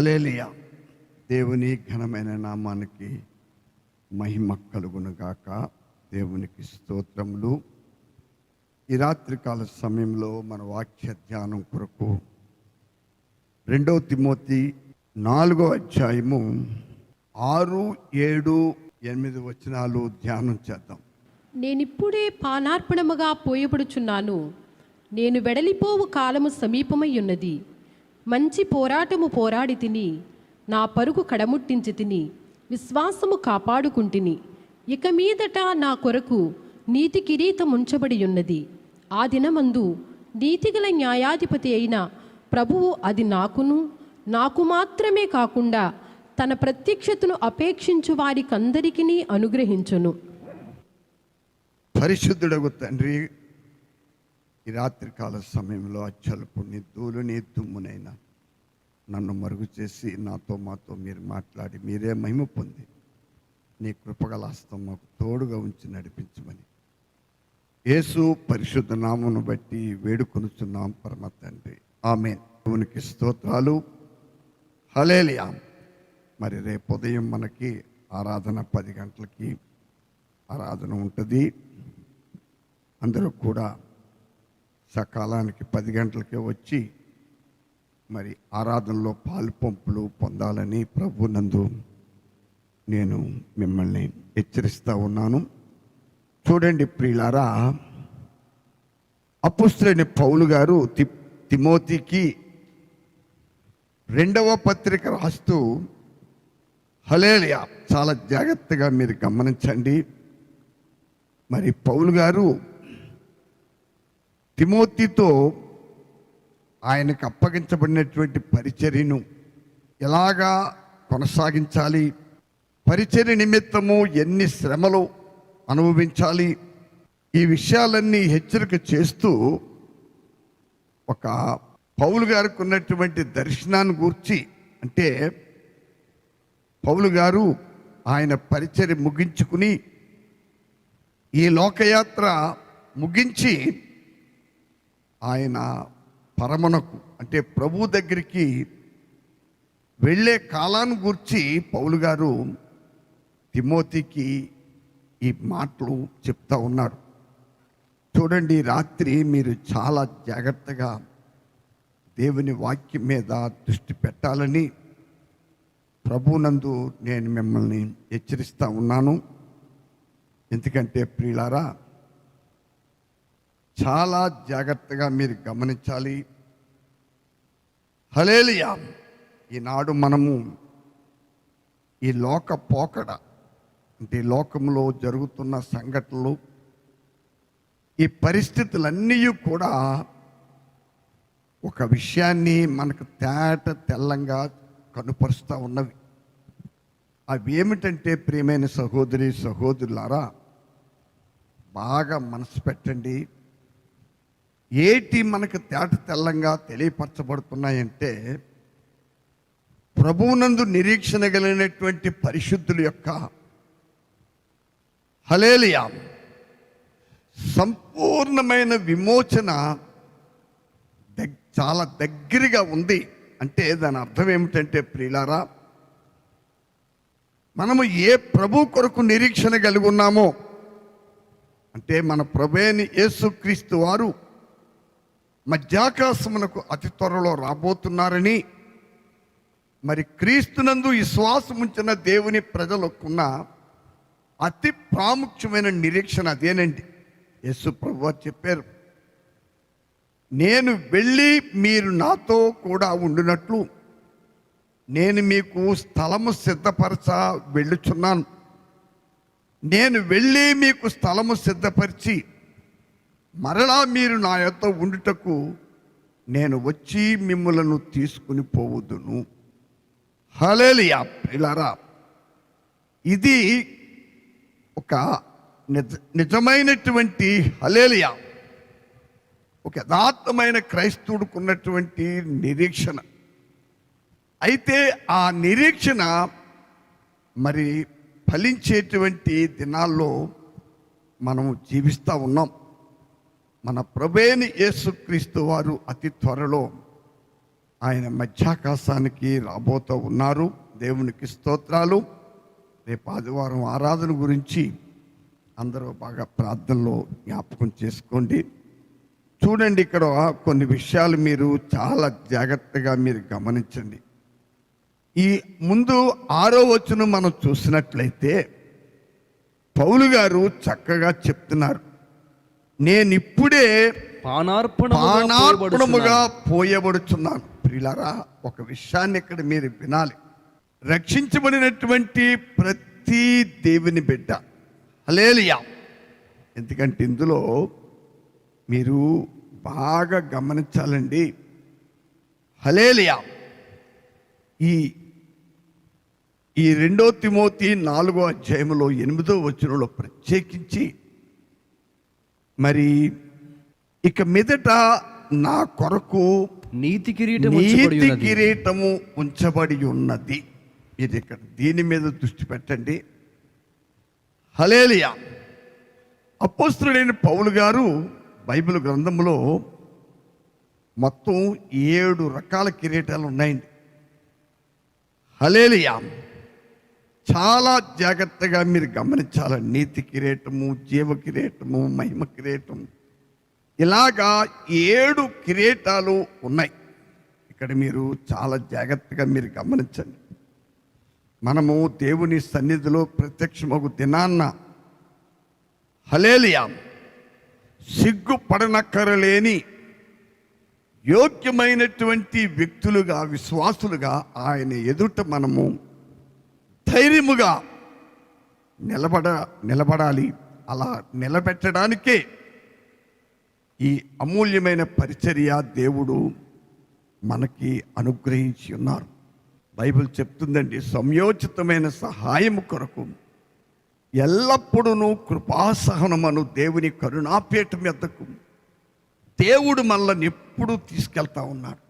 హల్లెలూయా. దేవుని ఘనమైన నామానికి మహిమ కలుగునుగాక. దేవునికి స్తోత్రములు. ఈ రాత్రికాల సమయంలో మన వాక్య ధ్యానం కొరకు 2 తిమోతి 4వ అధ్యాయము 6, 7, 8 వచనాలు ధ్యానం చేద్దాం. నేనిప్పుడే పానార్పణముగా పోయబడుచున్నాను. నేను వెడలిపోవు కాలము సమీపమై ఉన్నది. మంచి పోరాటము పోరాడి తిని, నా పరుగు కడముట్టించి తిని, విశ్వాసము కాపాడుకుంటుని. ఇక మీదట నా కొరకు నీతి కిరీటం ఉంచబడి ఉన్నది. ఆ దినమందు నీతిగల న్యాయాధిపతి అయిన ప్రభువు అది నాకు మాత్రమే కాకుండా తన ప్రత్యక్షతను అపేక్షించు వారికందరికీ అనుగ్రహించును. పరిశుద్ధుడగు తండ్రి, ఈ రాత్రికాల సమయంలో అచ్చలుపుని ధూళిని దుమ్మునైనా నన్ను మరుగు చేసి నాతో మాతో మీరు మాట్లాడి మీరే మహిమ పొంది నీ కృపగల హస్తం మాకు తోడుగా ఉంచి నడిపించమని యేసు పరిశుద్ధ నామమును బట్టి వేడుకొనుచున్నాం పరమ తండ్రి, ఆమేన్. దేవునికి స్తోత్రాలు. హల్లెలూయా. మరి రేపు ఉదయం మనకి ఆరాధన 10 గంటలకి ఆరాధన ఉంటుంది. అందరూ కూడా సకాలానికి 10 గంటలకే వచ్చి మరి ఆరాధనలో పాలు పంపులు పొందాలని ప్రభునందు నేను మిమ్మల్ని హెచ్చరిస్తూ ఉన్నాను. చూడండి ప్రియులారా, అపోస్తలుడైన పౌలు గారు తిమోతికి 2వ పత్రిక రాస్తూ, హల్లెలూయా, చాలా జాగ్రత్తగా మీరు గమనించండి. మరి పౌలు గారు తిమోతితో ఆయనకు అప్పగించబడినటువంటి పరిచర్యను ఎలాగా కొనసాగించాలి, పరిచర్య నిమిత్తము ఎన్ని శ్రమలు అనుభవించాలి, ఈ విషయాలన్నీ హెచ్చరిక చేస్తూ ఒక పౌలు గారికి ఉన్నటువంటి దర్శనాన్ని గూర్చి, అంటే పౌలు గారు ఆయన పరిచర్య ముగించుకుని ఈ లోకయాత్ర ముగించి ఆయన పరమునకు అంటే ప్రభు దగ్గరికి వెళ్ళే కాలాన్ని గూర్చి పౌలు గారు తిమోతికి ఈ మాటలు చెప్తా ఉన్నారు. చూడండి, రాత్రి మీరు చాలా జాగ్రత్తగా దేవుని వాక్యం మీద దృష్టి పెట్టాలని ప్రభునందు నేను మిమ్మల్ని హెచ్చరిస్తూ ఉన్నాను. ఎందుకంటే ప్రియులారా, చాలా జాగ్రత్తగా మీరు గమనించాలి. హల్లెలూయా. ఈనాడు మనము ఈ లోక పోకడ అంటే లోకంలో జరుగుతున్న సంఘటనలు, ఈ పరిస్థితులన్నీ కూడా ఒక విషయాన్ని మనకు తెల్లంగా కనుపరుస్తూ ఉన్నవి. అవి ఏమిటంటే ప్రియమైన సహోదరి సహోదరులారా, బాగా మనసు పెట్టండి. ఏటి మనకు తెల్లంగా తెలియపరచబడుతున్నాయంటే, ప్రభువునందు నిరీక్షణ కలిగినటువంటి పరిశుద్ధుల యొక్క హల్లెలూయా సంపూర్ణమైన విమోచన చాలా దగ్గరగా ఉంది. అంటే దాని అర్థం ఏమిటంటే ప్రియులారా, మనము ఏ ప్రభు కొరకు నిరీక్షణ కలిగి ఉన్నామో, అంటే మన ప్రభువైన యేసుక్రీస్తు వారు మధ్యాకాశమునకు అతి త్వరలో రాబోతున్నారని, మరి క్రీస్తునందు విశ్వాసం ఉంచిన దేవుని ప్రజలకున్న అతి ప్రాముఖ్యమైన నిరీక్షణ అదేనండి. యేసు ప్రభువు చెప్పారు, నేను వెళ్ళి మీరు నాతో కూడా ఉండునట్లు నేను మీకు స్థలము సిద్ధపరచ వెళ్ళుచున్నాను. నేను వెళ్ళి మీకు స్థలము సిద్ధపరిచి మరలా మీరు నా యొద్ద ఉండుటకు నేను వచ్చి మిమ్ములను తీసుకుని పోవుదును. హల్లెలూయా. ప్రియులారా, ఇది ఒక నిజమైనటువంటి హల్లెలూయా, ఒక యథార్థమైన క్రైస్తవుడికి ఉన్నటువంటి నిరీక్షణ. అయితే ఆ నిరీక్షణ మరి ఫలించేటువంటి దినాల్లో మనము జీవిస్తూ ఉన్నాం. మన ప్రభువైన యేసుక్రీస్తు వారు అతి త్వరలో ఆయన మధ్యాకాశానికి రాబోతూ ఉన్నారు. దేవునికి స్తోత్రాలు. రేపు ఆదివారం ఆరాధన గురించి అందరూ బాగా ప్రార్థనలో జ్ఞాపకం చేసుకోండి. చూడండి, ఇక్కడ కొన్ని విషయాలు మీరు చాలా జాగ్రత్తగా మీరు గమనించండి. ఈ ముందు 6వ వచనం మనం చూసినట్లయితే పౌలు గారు చక్కగా చెప్తున్నారు, నేనిప్పుడే పానార్పణముగా పోయబడుచున్నాను. ప్రియులారా, ఒక విషయాన్ని ఇక్కడ మీరు వినాలి. రక్షించబడినటువంటి ప్రతి దేవుని బిడ్డ, హల్లెలూయా. ఎందుకంటే ఇందులో మీరు బాగా గమనించాలండి. హల్లెలూయా. ఈ 2 తిమోతి 4వ అధ్యాయంలో 8వ వచనంలో ప్రత్యేకించి, మరి ఇక మీదట నా కొరకు నీతి కిరీటము ఉంచబడి ఉన్నది. ఇది ఇక్కడ దీని మీద దృష్టి పెట్టండి. హల్లెలూయా. అపోస్తలుడైన పౌలు గారు బైబిల్ గ్రంథంలో మొత్తం 7 రకాల కిరీటాలు ఉన్నాయండి. హల్లెలూయా. చాలా జాగ్రత్తగా మీరు గమనించాలి. నీతి కిరీటము, జీవ కిరీటము, మహిమ కిరీటం, ఇలాగా 7 కిరీటాలు ఉన్నాయి. ఇక్కడ మీరు చాలా జాగ్రత్తగా మీరు గమనించండి. మనము దేవుని సన్నిధిలో ప్రత్యక్షమగు దినాన్న, హల్లెలూయా, సిగ్గుపడనక్కరలేని యోగ్యమైనటువంటి వ్యక్తులుగా, విశ్వాసులుగా ఆయన ఎదుట మనము ధైర్యముగా నిలబడాలి. అలా నిలబెట్టడానికే ఈ అమూల్యమైన పరిచర్య దేవుడు మనకి అనుగ్రహించి ఉన్నారు. బైబిల్ చెప్తుందండి, సంయోచితమైన సహాయము కొరకు ఎల్లప్పుడూ కృపాసహనమను దేవుని కరుణాపీఠం ఎద్దకు దేవుడు మనల్ని ఎప్పుడూ తీసుకెళ్తా ఉన్నాడు.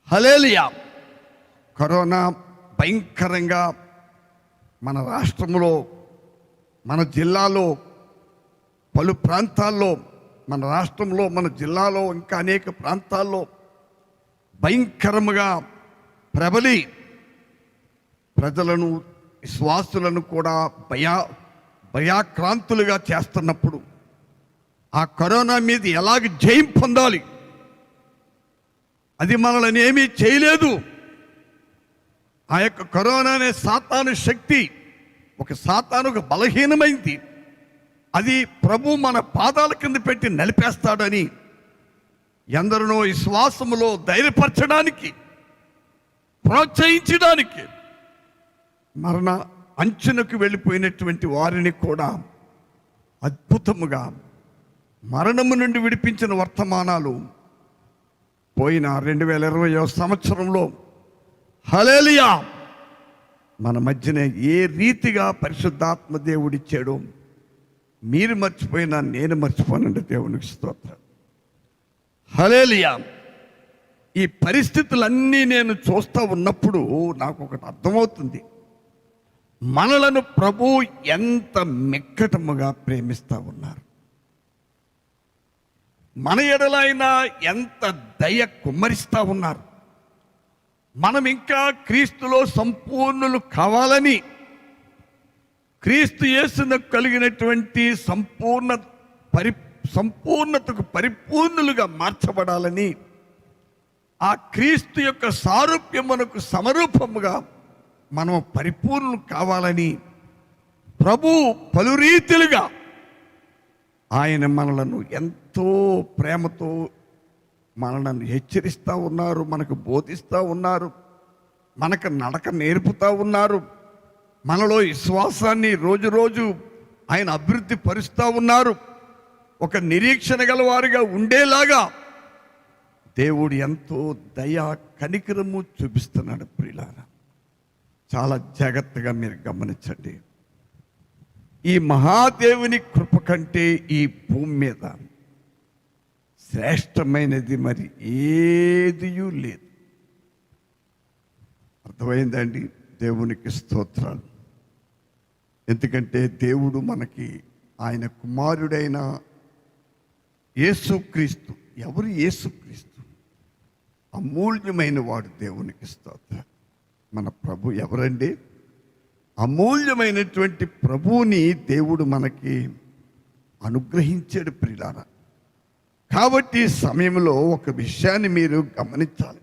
హల్లెలూయా. కరోనా భయంకరంగా మన రాష్ట్రంలో, మన జిల్లాలో, పలు ప్రాంతాల్లో, మన రాష్ట్రంలో, మన జిల్లాలో, ఇంకా అనేక ప్రాంతాల్లో భయంకరముగా ప్రబలి ప్రజలను, విశ్వాసులను కూడా భయాక్రాంతులుగా చేస్తున్నప్పుడు ఆ కరోనా మీద ఎలాగ జయం పొందాలి? అది మనల్ని ఏమీ చేయలేదు. ఆ యొక్క కరోనా అనే సాతాను శక్తి, ఒక బలహీనమైంది. అది ప్రభు మన పాదాల కింద పెట్టి నలిపేస్తాడని ఎందరినో విశ్వాసములో ధైర్యపరచడానికి, ప్రోత్సహించడానికి, మరణ అంచునకు వెళ్ళిపోయినటువంటి వారిని కూడా అద్భుతముగా మరణము నుండి విడిపించిన వర్తమానాలు పోయిన 2020వ సంవత్సరంలో, హల్లెలూయా, మన మధ్యన ఏ రీతిగా పరిశుద్ధాత్మ దేవుడిచ్చాడో మీరు మర్చిపోయినా నేను మర్చిపోనండి. దేవునికి స్తోత్రం. హల్లెలూయా. ఈ పరిస్థితులన్నీ నేను చూస్తూ ఉన్నప్పుడు నాకు ఒకటి అర్థమవుతుంది. మనలను ప్రభు ఎంత మిక్కటముగా ప్రేమిస్తూ ఉన్నారు. మన ఎడలైనా ఎంత దయ కుమ్మరిస్తూ ఉన్నారు. మనం ఇంకా క్రీస్తులో సంపూర్ణులు కావాలని, క్రీస్తు యేసునకు కలిగినటువంటి సంపూర్ణతకు పరిపూర్ణులుగా మార్చబడాలని, ఆ క్రీస్తు యొక్క సారూప్యమునకు సమరూపముగా మనం పరిపూర్ణులు కావాలని ప్రభు పలు రీతిలుగా ఆయన మనలను ఎంతో ప్రేమతో మనలను హెచ్చరిస్తూ ఉన్నారు, మనకు బోధిస్తూ ఉన్నారు, మనకు నడక నేర్పుతూ ఉన్నారు. మనలో విశ్వాసాన్ని రోజు రోజు ఆయన అభివృద్ధి పరుస్తూ ఉన్నారు. ఒక నిరీక్షణ గలవారిగా ఉండేలాగా దేవుడు ఎంతో దయా కనికరము చూపిస్తున్నాడు. ప్రియులారా, చాలా జాగ్రత్తగా మీరు గమనించండి. ఈ మహాదేవుని కృప కంటే ఈ భూమి మీద శ్రేష్టమైనది మరి ఏదియూ లేదు. అర్థమైందండి? దేవునికి స్తోత్రాలు. ఎందుకంటే దేవుడు మనకి ఆయన కుమారుడైన యేసుక్రీస్తు. ఎవరు యేసుక్రీస్తు? అమూల్యమైన వాడు. దేవునికి స్తోత్రం. మన ప్రభు ఎవరండి? అమూల్యమైనటువంటి ప్రభువుని దేవుడు మనకి అనుగ్రహించాడు ప్రియులారా. కాబట్టి ఈ సమయంలో ఒక విషయాన్ని మీరు గమనించాలి.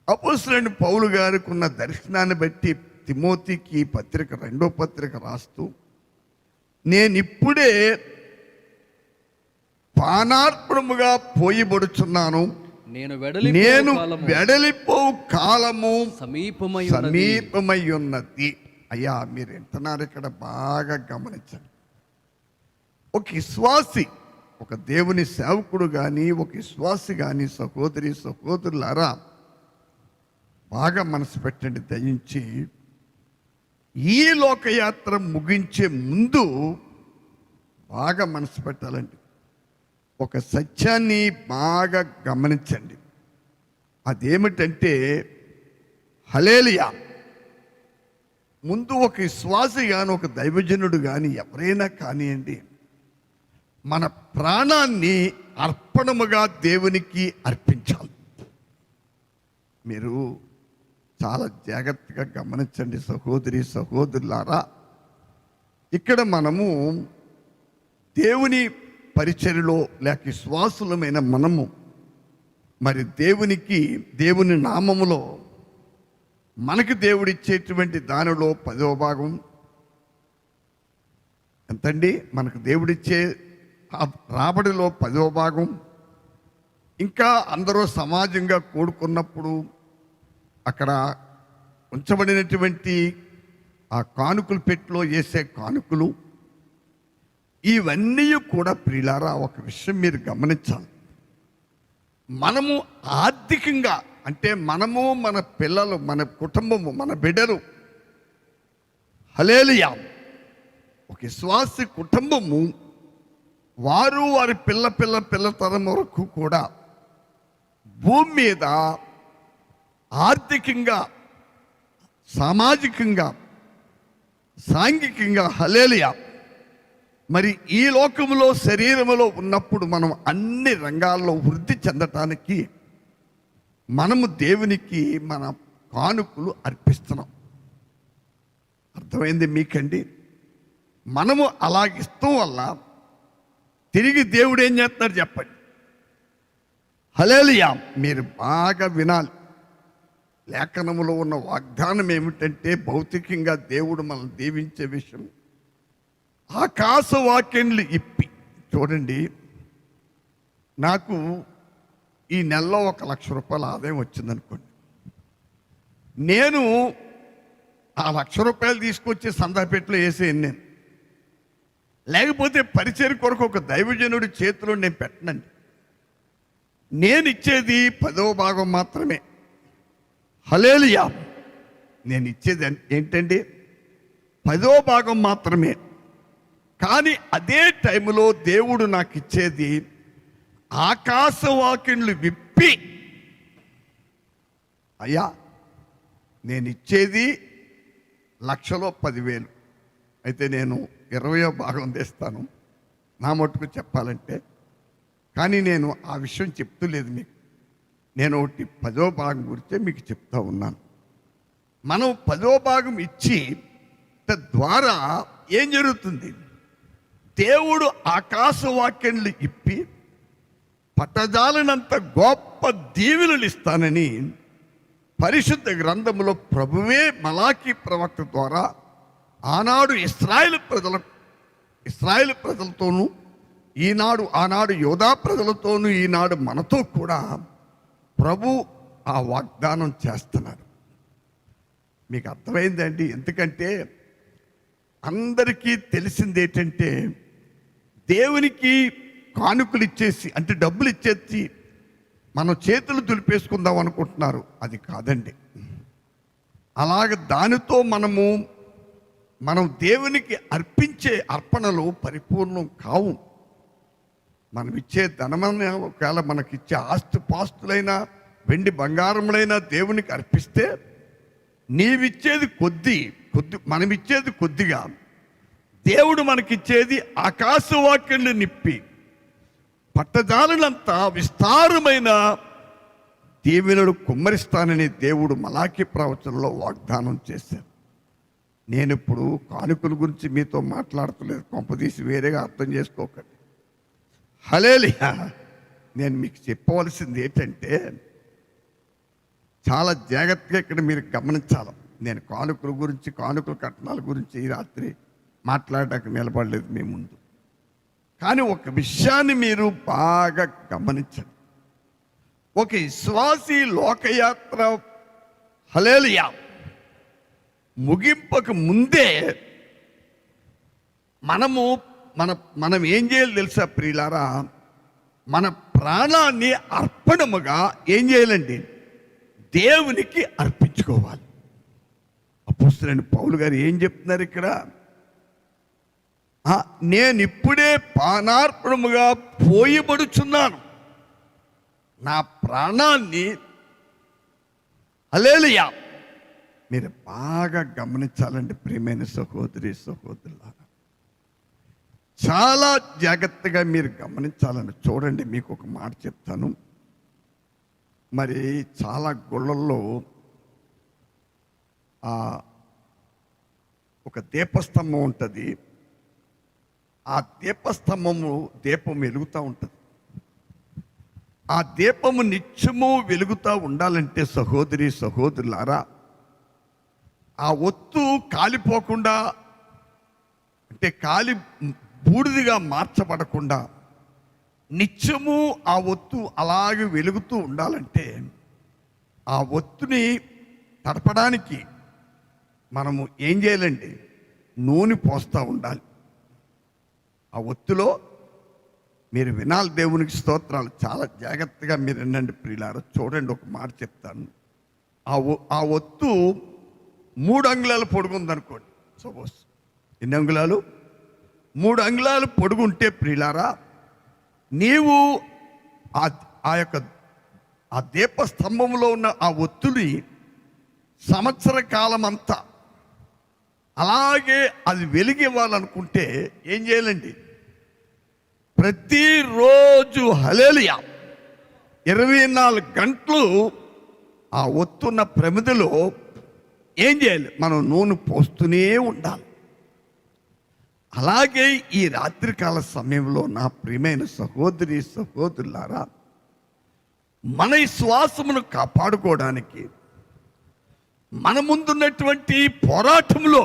అపోస్తలుడైన పౌలు గారికి ఉన్న దర్శనాన్ని బట్టి తిమోతికి పత్రిక, 2వ పత్రిక రాస్తూ, నేనిప్పుడే పానార్పణముగా పోయబడుచున్నాను, నేను వెడలిపో కాలము సమీపమై ఉన్నది. అయ్యా, మీరు వింటున్నారు, ఇక్కడ బాగా గమనించండి. ఒక విశ్వాసి, ఒక దేవుని సేవకుడు కానీ, ఒక విశ్వాసి కానీ, సహోదరులారా, బాగా మనసు పెట్టండి దయించి. ఈ లోకయాత్ర ముగించే ముందు బాగా మనసు పెట్టాలండి. ఒక సత్యాన్ని బాగా గమనించండి. అదేమిటంటే, హల్లెలూయా, ముందు ఒక విశ్వాసి కానీ, ఒక దైవజనుడు కానీ, ఎవరైనా కానివ్వండి, మన ప్రాణాన్ని అర్పణముగా దేవునికి అర్పించాలి. మీరు చాలా జాగ్రత్తగా గమనించండి సహోదరులారా. ఇక్కడ మనము దేవుని పరిచర్యలో లేక విశ్వాసులమైన మనము మరి దేవుని నామములో మనకి దేవుడిచ్చేటువంటి దానిలో 10వ భాగం ఎంతండి? మనకు దేవుడిచ్చే రాబడిలో 10వ భాగం. ఇంకా అందరూ సమాజంగా కూడుకున్నప్పుడు అక్కడ ఉంచబడినటువంటి ఆ కానుకలు పెట్టిలో వేసే కానుకలు, ఇవన్నీ కూడా ప్రియులారా, ఒక విషయం మీరు గమనించాలి. మనము ఆర్థికంగా, అంటే మనము, మన పిల్లలు, మన కుటుంబము, మన బిడ్డలు, హల్లెలూయా, ఒక విశ్వాసి కుటుంబము, వారు వారి పిల్ల తరం వరకు కూడా భూమి మీద ఆర్థికంగా, సామాజికంగా, సాంఘికంగా, హల్లెలూయా, మరి ఈ లోకములో శరీరములో ఉన్నప్పుడు మనం అన్ని రంగాల్లో వృద్ధి చెందటానికి మనము దేవునికి మన కానుకలు అర్పిస్తున్నాం. అర్థమైంది మీకండి? మనము అలాగిస్తాం వల్ల తిరిగి దేవుడు ఏం చేస్తాడు చెప్పండి? హల్లెలూయా. మీరు బాగా వినాలి. లేఖనములో ఉన్న వాగ్దానం ఏమిటంటే, భౌతికంగా దేవుడు మనల్ని దీవించే విషయం, ఆకాశ వాక్యంలు ఇప్పి. చూడండి, నాకు ఈ నెలలో 1,00,000 రూపాయల ఆదాయం వచ్చిందనుకోండి. నేను ఆ 1,00,000 రూపాయలు తీసుకొచ్చి సందాపేటలో వేసేయండి. నేను లేకపోతే పరిచయం కొరకు ఒక దైవజనుడి చేతిలో నేను పెట్టనండి. నేను ఇచ్చేది 10వ భాగం మాత్రమే. హల్లెలూయా. నేను ఇచ్చేది ఏంటండి? 10వ భాగం మాత్రమే. కానీ అదే టైంలో దేవుడు నాకు ఇచ్చేది ఆకాశవాక్యంలు విప్పి, అయ్యా నేను ఇచ్చేది 1,00,000లో 10,000, అయితే నేను 20వ భాగం తెస్తాను నా మట్టుకు చెప్పాలంటే. కానీ నేను ఆ విషయం చెప్తలేదు మీకు. నేను ఒకటి 10వ భాగం గురించే మీకు చెప్తా ఉన్నాను. మనం 10వ భాగం ఇచ్చి తద్వారా ఏం జరుగుతుంది? దేవుడు ఆకాశవాక్యంలు ఇప్పి పట్టజాలనంత గొప్ప దీవెనలు ఇస్తానని పరిశుద్ధ గ్రంథములో ప్రభువే మలాకీ ప్రవక్త ద్వారా ఆనాడు ఇశ్రాయేలు ప్రజలతోనూ, ఆనాడు యోధా ప్రజలతోనూ, ఈనాడు మనతో కూడా ప్రభు ఆ వాగ్దానం చేస్తున్నారు. మీకు అర్థమైందండి? ఎందుకంటే అందరికీ తెలిసింది ఏంటంటే, దేవునికి కానుకలు ఇచ్చేసి, అంటే డబ్బులు ఇచ్చేసి మనం చేతులు దులిపేసుకుందాం అనుకుంటున్నారు. అది కాదండి. అలాగ దానితో మనం దేవునికి అర్పించే అర్పణలు పరిపూర్ణం కావు. మనం ఇచ్చే ధనమైన, ఒకవేళ మనకిచ్చే ఆస్తిపాస్తులైనా, వెండి బంగారములైనా దేవునికి అర్పిస్తే, నీవిచ్చేది కొద్ది, మనమిచ్చేది కొద్దిగా, దేవుడు మనకిచ్చేది ఆకాశవాక్యంలో నిప్పి పట్టజాలనంతా విస్తారమైన దీవెనలు కుమ్మరిస్తానని దేవుడు మలాకి ప్రవచనంలో వాగ్దానం చేశారు. నేను ఇప్పుడు కానుకల గురించి మీతో మాట్లాడతలేదు, కొంపదీసి వేరేగా అర్థం చేసుకోకండి. హల్లెలూయా. నేను మీకు చెప్పవలసింది ఏంటంటే, చాలా జాగ్రత్తగా ఇక్కడ మీరు గమనించాలి. నేను కానుకల గురించి, కానుకల కట్నాల గురించి ఈ రాత్రి మాట్లాడడానికి నిలబడలేదు మీ ముందు. కానీ ఒక విషయాన్ని మీరు బాగా గమనించండి. ఒక విశ్వాసి లోకయాత్ర హల్లెలూయా ముగింపకు ముందే మనం ఏం చేయాలి తెలుసా ప్రియులారా? మన ప్రాణాన్ని అర్పణముగా ఏం చేయాలండి? దేవునికి అర్పించుకోవాలి. అపోస్తలుడైన పౌలు గారు ఏం చెప్తున్నారు ఇక్కడ? నేను ఇప్పుడే పానార్పణముగా పోయబడుచున్నాను, నా ప్రాణాన్ని హల్లెలూయా. మీరు బాగా గమనించాలండి ప్రియమైన సహోదరి సహోదరులారా, చాలా జాగ్రత్తగా మీరు గమనించాలని. చూడండి, మీకు ఒక మాట చెప్తాను. మరి చాలా గుళ్ళల్లో ఒక దీపస్తంభం ఉంటుంది. ఆ దీపం వెలుగుతూ ఉంటుంది. ఆ దీపము నిత్యము వెలుగుతూ ఉండాలంటే సహోదరి సహోదరులారా, ఆ ఒత్తు కాలిపోకుండా, అంటే కాలి బూడిదిగా మార్చబడకుండా నిత్యము ఆ ఒత్తు అలాగే వెలుగుతూ ఉండాలంటే, ఆ ఒత్తుని తడపడానికి మనము ఏం చేయాలండి? నూనె పోస్తూ ఉండాలి. ఆ ఒత్తులో మీరు వినాలి. దేవునికి స్తోత్రాలు. చాలా జాగ్రత్తగా మీరు వినండి ప్రియులారా. చూడండి, ఒక మాట చెప్తాను. ఆ ఒత్తు 3 అంగుళాలు పొడుగుందనుకోండి. సపోజ్ ఎన్ని అంగుళాలు? 3 అంగుళాలు పొడుగుంటే ప్రియులారా, నీవు ఆ దీపస్తంభంలో ఉన్న ఆ ఒత్తుని సంవత్సర కాలం అంతా అలాగే అది వెలిగివ్వాలనుకుంటే ఏం చేయాలండి? ప్రతిరోజు హల్లెలూయా 24 గంటలు ఆ ఒత్తున్న ప్రమిదలో ఏం చేయాలి? మనం నూనె పోస్తూనే ఉండాలి. అలాగే ఈ రాత్రికాల సమయంలో నా ప్రియమైన సహోదరి సహోదరులారా, మన విశ్వాసమును కాపాడుకోవడానికి మన ముందున్నటువంటి పోరాటంలో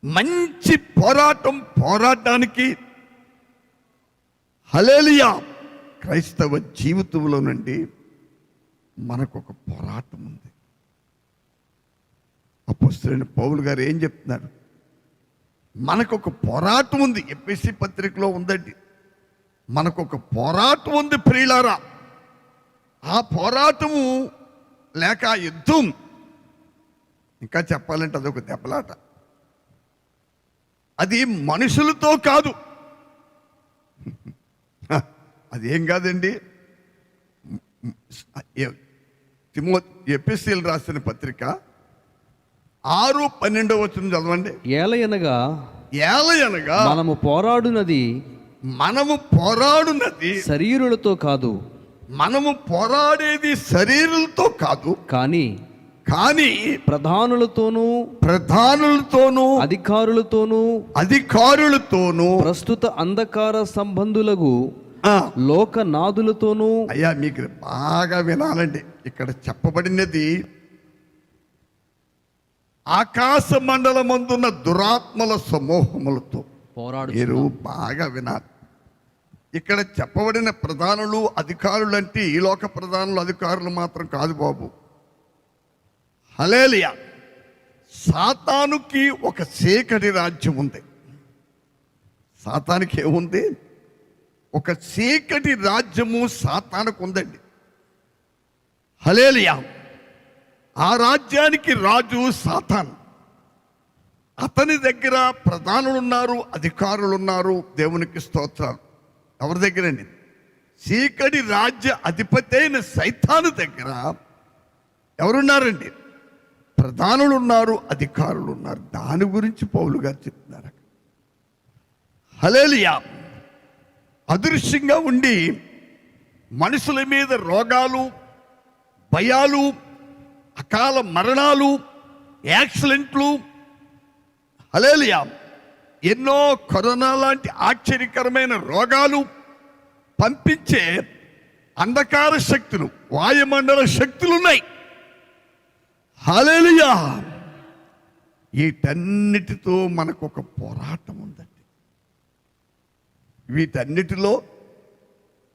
మంచి పోరాడడానికి హల్లెలూయా క్రైస్తవ జీవితంలో నుండి మనకొక పోరాటం ఉంది. అపోస్తలుడైన పౌలు గారు ఏం చెప్తున్నారు? మనకొక పోరాటం ఉంది. ఎఫెసీ పత్రికలో ఉందండి. మనకొక పోరాటం ఉంది ప్రియులారా. ఆ పోరాటము లేక యుద్ధం, ఇంకా చెప్పాలంటే అదొక దెబ్బలాట. అది మనుషులతో కాదు. అదేం కాదండి. ఎఫెసీయులు రాసిన పత్రిక 6:12 చదవండి. ఏలయనగా మనము పోరాడునది శరీరులతో కాదు. మనము పోరాడేది శరీరులతో కాదు, కానీ ప్రధానులతోనూ అధికారులతోనూ ప్రస్తుత అంధకార సంబంధులకు లోకనాథులతోనూ. అయ్యా, మీకు బాగా వినాలండి. ఇక్కడ చెప్పబడినది ఆకాశ మండలమందున్న దురాత్మల సమూహములతో పోరాడు. మీరు బాగా వినాలి. ఇక్కడ చెప్పబడిన ప్రధానులు అధికారులు అంటే ఈ లోక ప్రధానులు అధికారులు మాత్రం కాదు బాబు. హల్లెలూయా. సాతానుకి ఒక చీకటి రాజ్యం ఉంది. సాతానికి ఏముంది? ఒక చీకటి రాజ్యము సాతానుకు ఉందండి. హల్లెలూయా. ఆ రాజ్యానికి రాజు సాతాను. అతని దగ్గర ప్రధానులు ఉన్నారు, అధికారులు ఉన్నారు. దేవునికి స్తోత్రాలు. ఎవరి దగ్గరండి? చీకటి రాజ్య అధిపతి అయిన సైతాను దగ్గర ఎవరున్నారండి? ప్రధానులు ఉన్నారు, అధికారులు ఉన్నారు. దాని గురించి పౌలు గారు చెప్తున్నారు. హల్లెలూయా. అదృశ్యంగా ఉండి మనుషుల మీద రోగాలు, భయాలు, అకాల మరణాలు, యాక్సిడెంట్లు, హల్లెలూయా, ఎన్నో కరోనా లాంటి ఆశ్చర్యకరమైన రోగాలు పంపించే అంధకార శక్తులు, వాయుమండల శక్తులు ఉన్నాయి. హల్లెలూయా. వీటన్నిటితో మనకు ఒక పోరాటం ఉందండి. వీటన్నిటిలో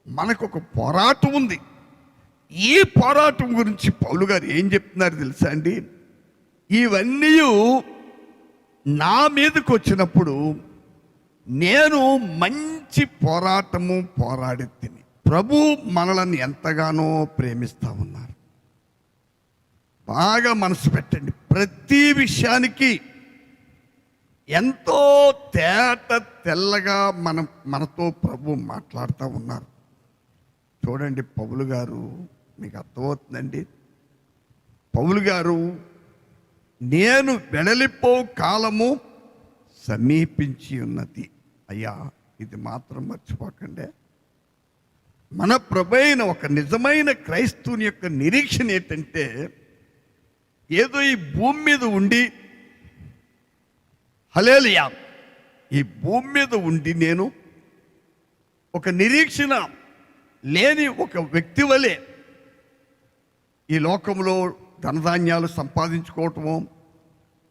మనకు ఒక పోరాటం ఉంది. ఈ పోరాటం గురించి పౌలు గారు ఏం చెప్తున్నారు తెలుసా అండి? ఇవన్నీ నా మీదకి వచ్చినప్పుడు నేను మంచి పోరాటము పోరాడి తిని, ప్రభు మనల్ని ఎంతగానో ప్రేమిస్తా ఉన్నారు. బాగా మనసు పెట్టండి. ప్రతి విషయానికి ఎంతో తేట తెల్లగా మనతో ప్రభు మాట్లాడుతూ ఉన్నారు. చూడండి, పౌలు గారు, మీకు అర్థమవుతుందండి. పౌలు గారు, నేను వెడలిపో కాలము సమీపించి ఉన్నది. అయ్యా, ఇది మాత్రం మర్చిపోకండి. మన ప్రభు అయిన ఒక నిజమైన క్రైస్తవుని యొక్క నిరీక్షణ ఏంటంటే, ఏదో ఈ భూమి మీద ఉండి, హల్లెలూయా, ఈ భూమి మీద ఉండి నేను ఒక నిరీక్షణ లేని ఒక వ్యక్తి వలె ఈ లోకంలో ధనధాన్యాలు సంపాదించుకోవటమో,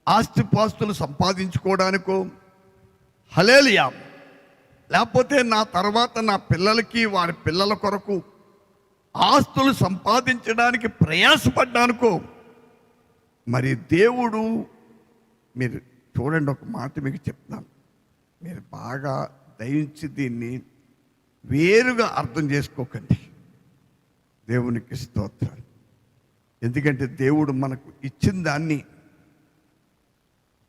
ఆస్తిపాస్తులు సంపాదించుకోవడానికో, హల్లెలూయా, లేకపోతే నా తర్వాత నా పిల్లలకి వారి పిల్లల కొరకు ఆస్తులు సంపాదించడానికి ప్రయాసపడ్డానుకో, మరి దేవుడు, మీరు చూడండి, ఒక మాట మీకు చెప్తాను, మీరు బాగా దయించి దీన్ని వేరుగా అర్థం చేసుకోకండి. దేవునికి స్తోత్రాలు. ఎందుకంటే దేవుడు మనకు ఇచ్చిన దాన్ని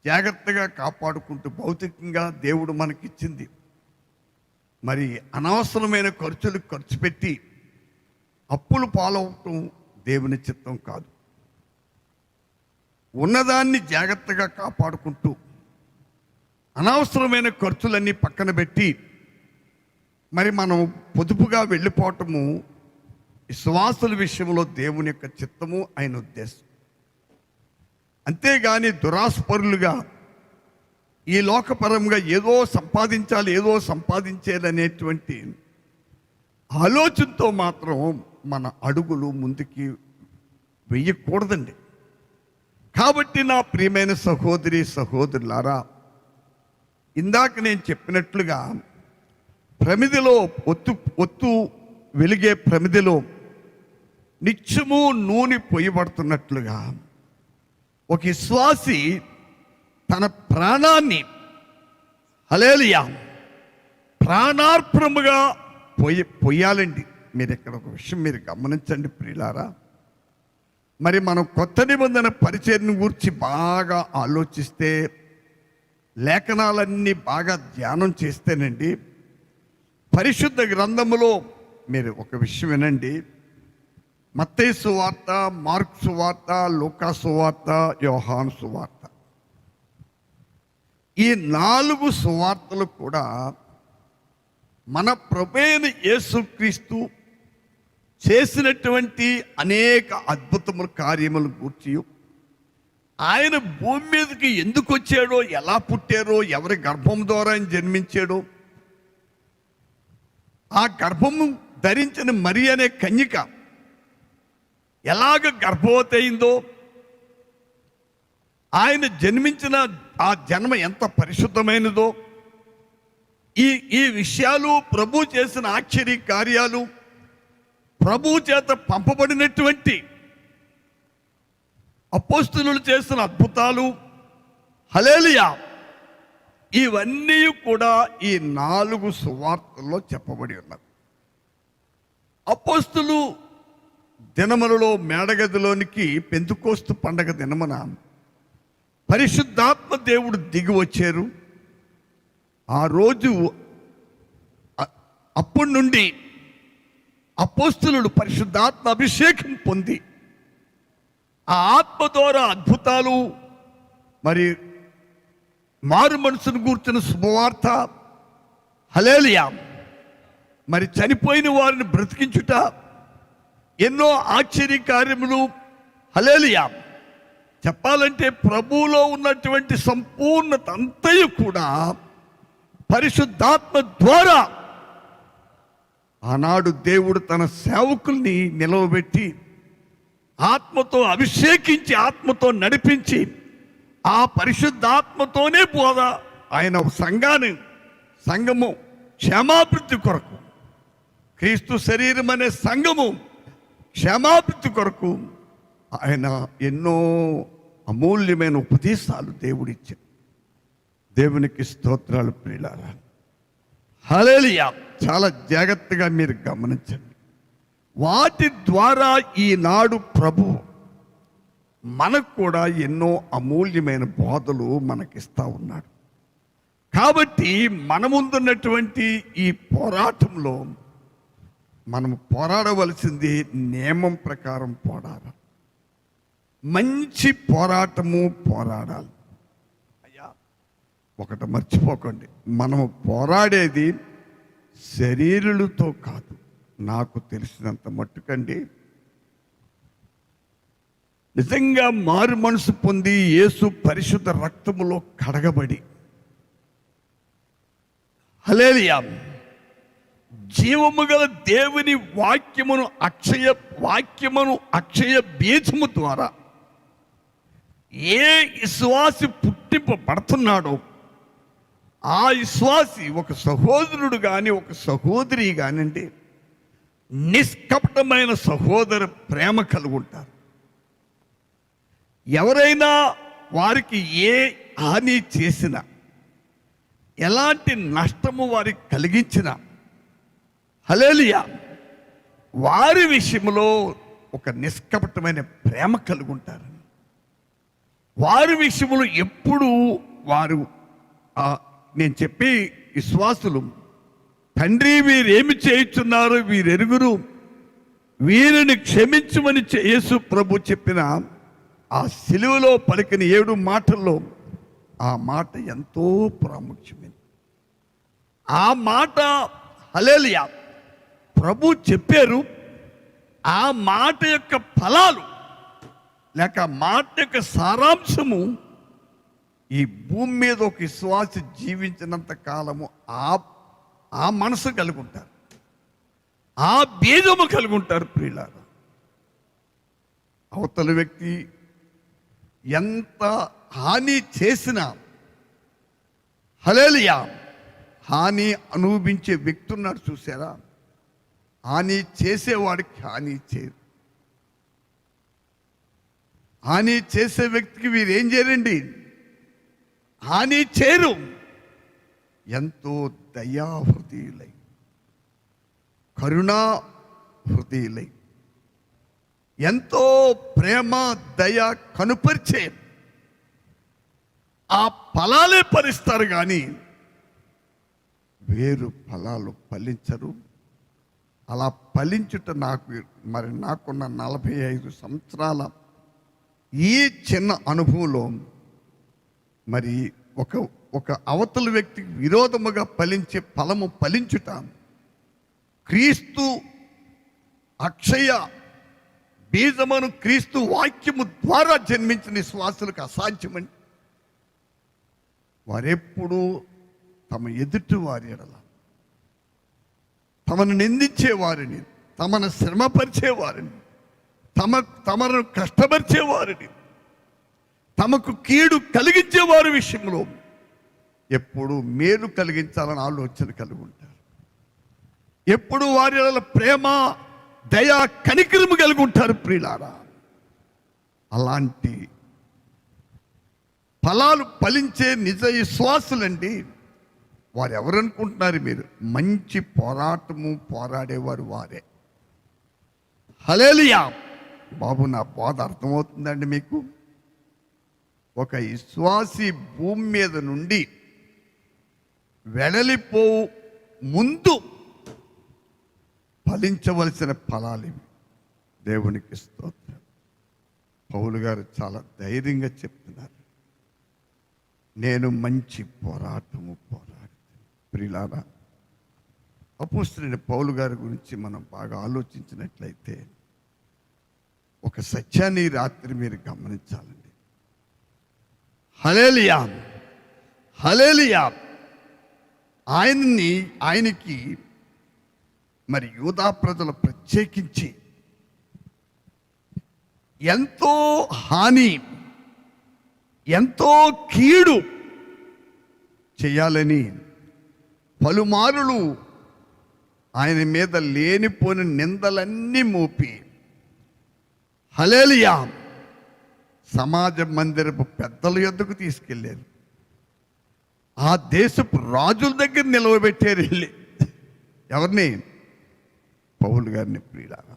జాగ్రత్తగా కాపాడుకుంటూ, భౌతికంగా దేవుడు మనకిచ్చింది మరి అనవసరమైన ఖర్చులు ఖర్చు పెట్టి అప్పులు పాలవటం దేవుని చిత్తం కాదు. ఉన్నదాన్ని జాగ్రత్తగా కాపాడుకుంటూ అనవసరమైన ఖర్చులన్నీ పక్కన పెట్టి మరి మనం పొదుపుగా వెళ్ళిపోవటము విశ్వాసుల విషయంలో దేవుని యొక్క చిత్తము, ఆయన ఉద్దేశం. అంతేగాని దురాస్పరులుగా ఈ లోకపరంగా ఏదో సంపాదించాలనేటువంటి ఆలోచనతో మాత్రం మన అడుగులు ముందుకి వెయ్యకూడదండి. కాబట్టి నా ప్రియమైన సహోదరి సహోదరులారా, ఇందాక నేను చెప్పినట్లుగా ప్రమిదిలో ఒత్తు వెలిగే ప్రమిదిలో నిత్యము నూనె పొయ్యబడుతున్నట్లుగా ఒక విశ్వాసి తన ప్రాణాన్ని, హల్లెలూయా, ప్రాణార్పణముగా పొయ్యాలండి. మీరు ఇక్కడ ఒక విషయం మీరు గమనించండి ప్రియులారా. మరి మనం కొత్త నిబంధన పరిచర్యను గురించి బాగా ఆలోచిస్తే, లేఖనాలన్నీ బాగా ధ్యానం చేస్తేనండి, పరిశుద్ధ గ్రంథములో మీరు ఒక విషయం వినండి. మత్తయి సువార్త, మార్కు సువార్త, లూకా సువార్త, యోహాను సువార్త, ఈ 4 సువార్తలు కూడా మన ప్రభువైన యేసుక్రీస్తు చేసినటువంటి అనేక అద్భుతముల కార్యములు గూర్చి, ఆయన భూమి మీదకి ఎందుకు వచ్చాడో, ఎలా పుట్టారో, ఎవరి గర్భం ద్వారా ఆయన జన్మించాడో, ఆ గర్భము ధరించిన మరి అనే కన్యక ఎలాగ గర్భవతి అయిందో, ఆయన జన్మించిన ఆ జన్మ ఎంత పరిశుద్ధమైనదో, ఈ విషయాలు, ప్రభు చేసిన ఆశ్చర్య కార్యాలు, ప్రభు చేత పంపబడినటువంటి అపోస్తలులు చేసిన అద్భుతాలు, హల్లెలూయా, ఇవన్నీ కూడా ఈ 4 సువార్తల్లో చెప్పబడి ఉన్నది. అపోస్తలు దినములలో మేడగదిలోనికి పెంతుకోస్తు పండగ దినమున పరిశుద్ధాత్మ దేవుడు దిగి వచ్చారు. ఆ రోజు అప్పటి నుండి అపోస్తలులు పరిశుద్ధాత్మ అభిషేకం పొంది ఆ ఆత్మ ద్వారా అద్భుతాలు, మరి మారు మనసును గూర్చిన శుభవార్త, హల్లెలూయా, మరి చనిపోయిన వారిని బ్రతికించుట, ఎన్నో ఆశ్చర్య కార్యములు. హల్లెలూయా. చెప్పాలంటే ప్రభువులో ఉన్నటువంటి సంపూర్ణత అంతయు కూడా పరిశుద్ధాత్మ ద్వారా ఆనాడు దేవుడు తన సేవకుల్ని నిలవబెట్టి ఆత్మతో అభిషేకించి ఆత్మతో నడిపించి ఆ పరిశుద్ధాత్మతోనే బోధ ఆయన సంఘము క్షేమాభివృద్ధి కొరకు, క్రీస్తు శరీరం అనే సంఘము క్షేమాభివృద్ధి కొరకు ఆయన ఎన్నో అమూల్యమైన ఉపదేశాలు దేవుడిచ్చారు. దేవునికి స్తోత్రాలు ప్రియులారా. హల్లెలూయా. చాలా జాగ్రత్తగా మీరు గమనించండి. వాటి ద్వారా ఈనాడు ప్రభు మనకు కూడా ఎన్నో అమూల్యమైన బోధలు మనకిస్తా ఉన్నాడు. కాబట్టి మన ముందున్నటువంటి ఈ పోరాటంలో మనం పోరాడవలసింది నియమం ప్రకారం పోరాడాలి. మంచి పోరాటము పోరాడాలి. అయ్యా, ఒకటి మర్చిపోకండి, మనము పోరాడేది శరీరులతో కాదు. నాకు తెలిసినంత మట్టుకండి, నిజంగా మారు మనసు పొంది యేసు పరిశుద్ధ రక్తములో కడగబడి, హల్లెలూయా, జీవము గల దేవుని వాక్యమును అక్షయ బీజము ద్వారా ఏ విశ్వాసి పుట్టింపబడుతున్నాడో ఆ విశ్వాసి ఒక సహోదరుడు కానీ ఒక సహోదరి కానివ్వండి, నిష్కపటమైన సహోదర ప్రేమ కలిగి ఉంటారు. ఎవరైనా వారికి ఏ హాని చేసినా, ఎలాంటి నష్టము వారికి కలిగించినా, హల్లెలూయా, వారి విషయంలో ఒక నిష్కపటమైన ప్రేమ కలిగి ఉంటారు. వారి విషయంలో ఎప్పుడు వారు నేను చెప్పి విశ్వాసులు, తండ్రి వీరేమి చేయుచున్నారు వీరెరుగురు, వీరిని క్షమించమని యేసు ప్రభు చెప్పిన ఆ సిలువలో పలికిన 7 మాటల్లో ఆ మాట ఎంతో ప్రాముఖ్యమైనది. ఆ మాట హల్లెలూయా ప్రభు చెప్పారు. ఆ మాట యొక్క ఫలాలు లేక మాట యొక్క సారాంశము ఈ భూమి మీద ఒక విశ్వాసి జీవించినంత కాలము ఆ మనసు కలిగి ఉంటారు, ఆ బీజము కలిగి ఉంటారు. ప్రియులారా, అవతల వ్యక్తి ఎంత హాని చేసినా, హల్లెలూయా, హాని అనుభవించే వ్యక్తి ఉన్నాడు చూసారా, హాని చేసేవాడికి హాని చేయరు. హాని చేసే వ్యక్తికి వీరేం చేయరండి, హాని చేయరు. ఎంతో దయా హృదయులై, కరుణా హృదయులై, ఎంతో ప్రేమ దయ కనుపరిచే ఆ ఫలాలే ఫలిస్తారు కానీ వేరు ఫలాలు ఫలించరు. అలా ఫలించుట నాకున్న 45 సంవత్సరాల ఈ చిన్న అనుభవంలో మరి ఒక అవతల వ్యక్తికి విరోధముగా ఫలించే ఫలము ఫలించుట క్రీస్తు అక్షయ బీజమును క్రీస్తు వాక్యము ద్వారా జన్మించిన విశ్వాసులకు అసాధ్యమని వారెప్పుడు తమ ఎదుటి వారి ఎడల, తమను నిందించే వారిని, తమను శ్రమపరిచే వారిని, తమను కష్టపరిచే వారిని, తమకు కీడు కలిగించే వారి విషయంలో ఎప్పుడు మేలు కలిగించాలని ఆలోచన కలిగి ఉంటారు. ఎప్పుడు వారి ఎడల ప్రేమ దయా కనికరము కలిగి ఉంటారు. ప్రియులారా, అలాంటి ఫలాలు ఫలించే నిజ విశ్వాసులండి వారు. ఎవరనుకుంటున్నారు మీరు? మంచి పోరాటము పోరాడేవారు వారే. హల్లెలూయా. బాబు, నా బోధ అర్థమవుతుందండి మీకు? ఒక విశ్వాసి భూమి మీద నుండి వెడలిపో ముందు ఫలించవలసిన ఫలాలు ఇవి. దేవునికి స్తోత్రం. పౌలు గారు చాలా ధైర్యంగా చెప్తున్నారు, నేను మంచి పోరాటము పోరాడుతాను. ప్రియులారా, అపోస్తలుడైన పౌలు గారి గురించి మనం బాగా ఆలోచించినట్లయితే ఒక సత్యాన్ని ఈ రాత్రి మీరు గమనించాలండి. హల్లెలూయా, హల్లెలూయా. ఆయనకి మరి యూదా ప్రజలు ప్రత్యేకించి ఎంతో హాని, ఎంతో కీడు చేయాలని పలుమారులు ఆయన మీద లేనిపోని నిందలన్నీ మోపి హల్లెలూయా సమాజ మందిరపు పెద్దల యొద్దకు తీసుకెళ్ళారు. ఆ దేశపు రాజుల దగ్గర నిలవబెట్టారు వెళ్ళి. ఎవరిని? పౌలు గారిని. ప్రియులారా,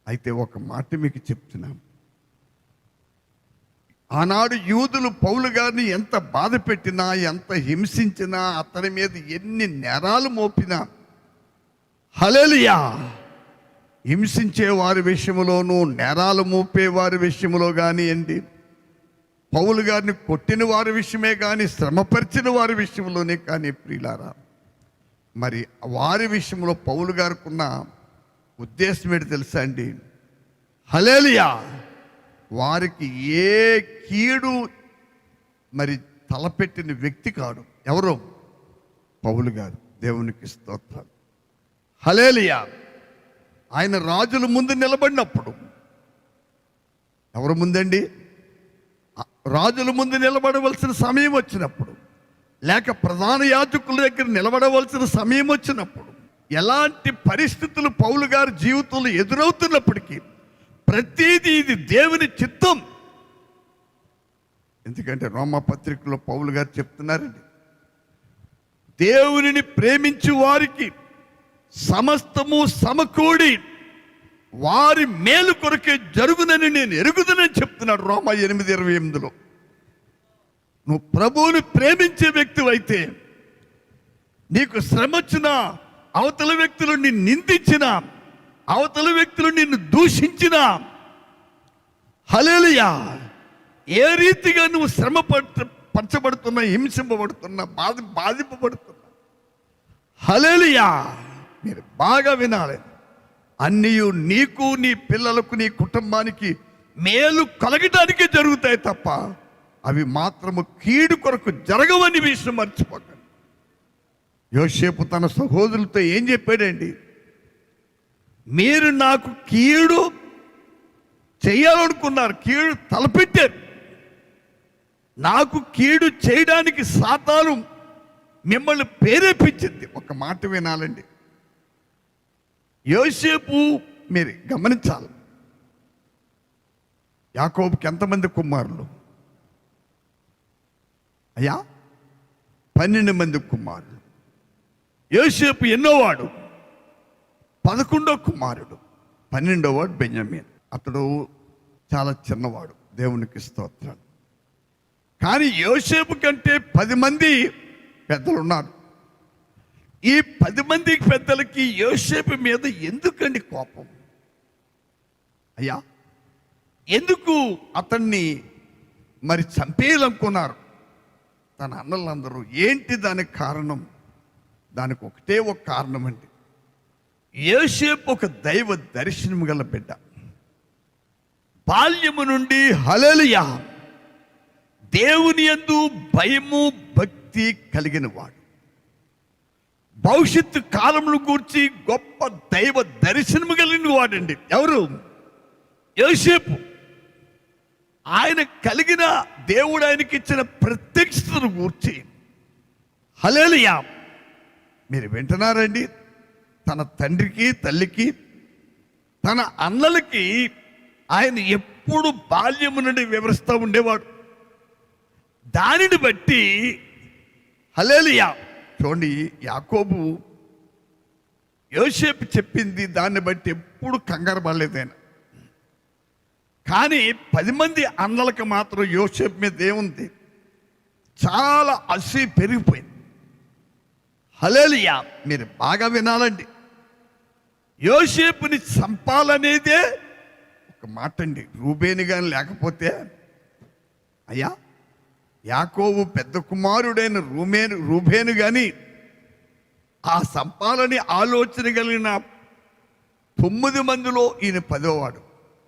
అయితే ఒక మాట మీకు చెప్తున్నాం. ఆనాడు యూదులు పౌలు గారిని ఎంత బాధ పెట్టినా, ఎంత హింసించినా, అతని మీద ఎన్ని నేరాలు మోపినా, హల్లెలూయా, హింసించే వారి విషయంలోనూ, నేరాలు మోపే వారి విషయంలో కానివ్వండి, పౌలు గారిని కొట్టిన వారి విషయమే కానీ, శ్రమపరిచిన వారి విషయంలోనే కానీ, ప్రియులారా, మరి వారి విషయంలో పౌలు గారికి ఉన్న ఉద్దేశం ఏంటి తెలుసా అండి? హల్లెలూయా, వారికి ఏ కీడు మరి తలపెట్టిన వ్యక్తి కాడు. ఎవరు? పౌలు గారు. దేవునికి స్తోత్రాలు. హల్లెలూయా. ఆయన రాజుల ముందు నిలబడినప్పుడు, ఎవరి ముందండి? రాజుల ముందు నిలబడవలసిన సమయం వచ్చినప్పుడు, లేక ప్రధాన యాజకుల దగ్గర నిలబడవలసిన సమయం వచ్చినప్పుడు, ఎలాంటి పరిస్థితులు పౌలు గారి జీవితంలో ఎదురవుతున్నప్పటికీ ప్రతిదీ ఇది దేవుని చిత్తం. ఎందుకంటే రోమా పత్రికలో పౌలు గారు చెప్తున్నారండి, దేవునిని ప్రేమించు వారికి సమస్తము సమకూడి వారి మేలు కొరకే జరుగునని నేను ఎరుగుదనని చెప్తున్నాడు రోమా 8:28. నువ్వు ప్రభువుని ప్రేమించే వ్యక్తివైతే నీకు శ్రమ వచ్చినా, అవతల వ్యక్తులు నిన్ను నిందించినా, అవతల వ్యక్తులు నిన్ను దూషించినా, హల్లెలూయా, ఏ రీతిగా నువ్వు శ్రమ పరచబడుతున్నా, హింసింపబడుతున్నా, బాధింపబడుతున్నా, హల్లెలూయా, మీరు బాగా వినాలి. అన్నీ నీకు, నీ పిల్లలకు, నీ కుటుంబానికి మేలు కలగటానికే జరుగుతాయి తప్ప అవి మాత్రము కీడు కొరకు జరగవని విషయం మర్చిపోకండి. యోసేపు తన సహోదరులతో ఏం చెప్పాడండి? మీరు నాకు కీడు చేయాలనుకున్నారు, కీడు తలపెట్టారు. నాకు కీడు చేయడానికి సాతాను మిమ్మల్ని ప్రేరేపించింది. ఒక మాట వినాలండి. యోసేపు మీరు గమనించాలి. యాకోబుకి ఎంతమంది కుమారులు? అయ్యా, 12 మంది కుమారులు. యోసేపు ఎన్నోవాడు? 11వ కుమారుడు. 12వ వాడు బెన్యామీన్. అతడు చాలా చిన్నవాడు. దేవునికి స్తోత్రాలు. కానీ యోసేపు కంటే 10 మంది పెద్దలు ఉన్నారు. ఈ 10 మంది పెద్దలకి యోసేపు మీద ఎందుకండి కోపం? అయ్యా, ఎందుకు అతన్ని మరి చంపేయాలనుకున్నారు తన అన్నలందరూ? ఏంటి దానికి కారణం? దానికి ఒకటే ఒక కారణం అండి. యోసేపు ఒక దైవ దర్శనం గల బిడ్డ. బాల్యము నుండి హల్లెలూయా దేవుని యందు భయము భక్తి కలిగిన వాడు. భవిష్యత్తు కాలంలో కూర్చి గొప్ప దైవ దర్శనము కలిగిన వాడండి. ఎవరు? యోసేపు. ఆయన కలిగిన దేవుడు ఆయనకి ఇచ్చిన ప్రత్యక్షతను కూర్చి హల్లెలూయా మీరు వింటున్నారండి? తన తండ్రికి, తల్లికి, తన అన్నలకి ఆయన ఎప్పుడు బాల్యము నుండి వివరిస్తూ ఉండేవాడు. దానిని బట్టి హల్లెలూయా చూడండి, యాకోబు యోసేపు చెప్పింది దాన్ని బట్టి ఎప్పుడు కంగారు పడలేదు ఆయన. కానీ 10 మంది అన్నలకు మాత్రం యోసేపు మీద ఏముంది? చాలా అసూయ పెరిగిపోయింది. హల్లెలూయా మీరు బాగా వినాలండి. యోసేపుని చంపాలనేదే ఒక మాట అండి. రూబేను కానీ లేకపోతే, అయ్యా, యాకోబు పెద్ద కుమారుడైన రూబేను కానీ ఆ సంపాలని ఆలోచన కలిగిన 9 మందిలో ఈయన 10వాడు,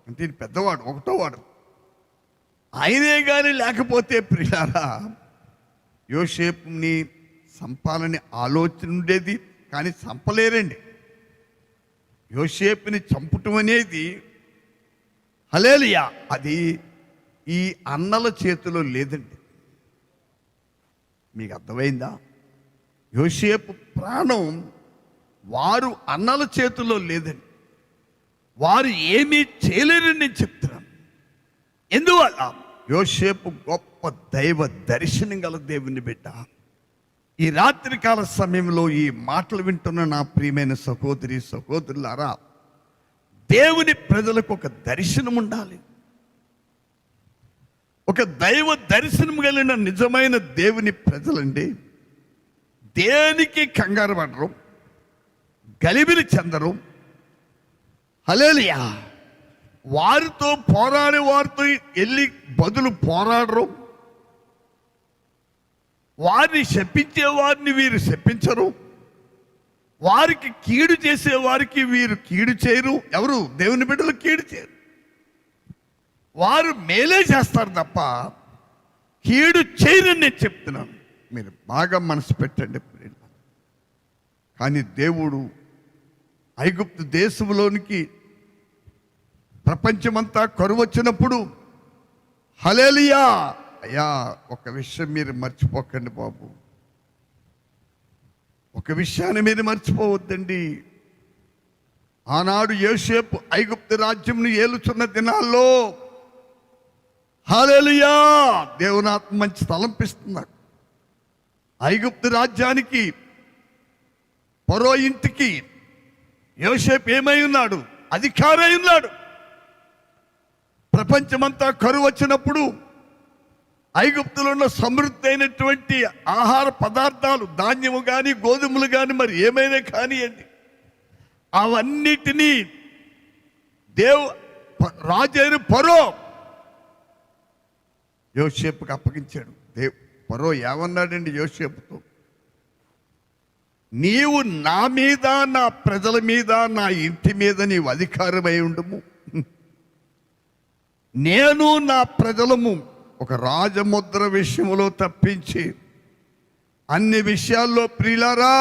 అంటే ఈయన పెద్దవాడు, 1వాడు. ఆయనే కానీ లేకపోతే ప్రియారా యోసేపుని సంపాలని ఆలోచన ఉండేది, కానీ చంపలేరండి. యోసేపుని చంపటం అనేది హల్లెలూయా అది ఈ అన్నల చేతిలో లేదండి. మీకు అర్థమైందా? యోసేపు ప్రాణం వారు అన్నల చేతిలో లేదండి. వారు ఏమీ చేయలేరని నేను చెప్తున్నాను. ఎందువల్ల? యోసేపు గొప్ప దైవ దర్శనం గల దేవుని బిడ్డ. ఈ రాత్రికాల సమయంలో ఈ మాటలు వింటున్న నా ప్రియమైన సహోదరి సహోదరులారా, దేవుని ప్రజలకు ఒక దర్శనం ఉండాలి. ఒక దైవ దర్శనం కలిగిన నిజమైన దేవుని ప్రజలండి దేనికి కంగారు పడరు, గలిబిలి చెందరు. హల్లెలూయా. వారితో పోరాడే వారితో వెళ్ళి బదులు పోరాడరు. వారిని శపించే వారిని వీరు శపించరు. వారికి కీడు చేసే వారికి వీరు కీడు చేయరు. ఎవరు? దేవుని బిడ్డలు కీడు చేయరు. వారు మేలే చేస్తారు తప్ప కీడు చేయరని నేను చెప్తున్నాను. మీరు బాగా మనసు పెట్టండి. కానీ దేవుడు ఐగుప్తు దేశంలోనికి ప్రపంచమంతా కరువు వచ్చినప్పుడు హల్లెలూయా అయ్యా, ఒక విషయం మీరు మర్చిపోకండి బాబు, ఒక విషయాన్ని మీరు మర్చిపోవద్దండి. ఆనాడు యోసేపు ఐగుప్తు రాజ్యంను ఏలుచున్న దినాల్లో హల్లెలూయా దేవుని ఆత్మ మంచి తలంపిస్తున్నారు. ఐగుప్తు రాజ్యానికి ఫరో ఇంటికి యోసేపు ఏమై ఉన్నాడు? అధికారై ఉన్నాడు. ప్రపంచమంతా కరువు వచ్చినప్పుడు ఐగుప్తులో ఉన్న సమృద్ధి అయినటువంటి ఆహార పదార్థాలు, ధాన్యము కానీ గోధుమలు కానీ మరి ఏమైనా కానివ్వండి, అవన్నిటినీ రాజైన ఫరో యోసేపుకి అప్పగించాడు. ఫరో ఏమన్నాడండి యోసేపుతో? నీవు నా మీద, నా ప్రజల మీద, నా ఇంటి మీద నీవు అధికారమై ఉండుము. నేను నా ప్రజలము ఒక రాజముద్ర విషయంలో తప్పించి అన్ని విషయాల్లో ప్రియులారా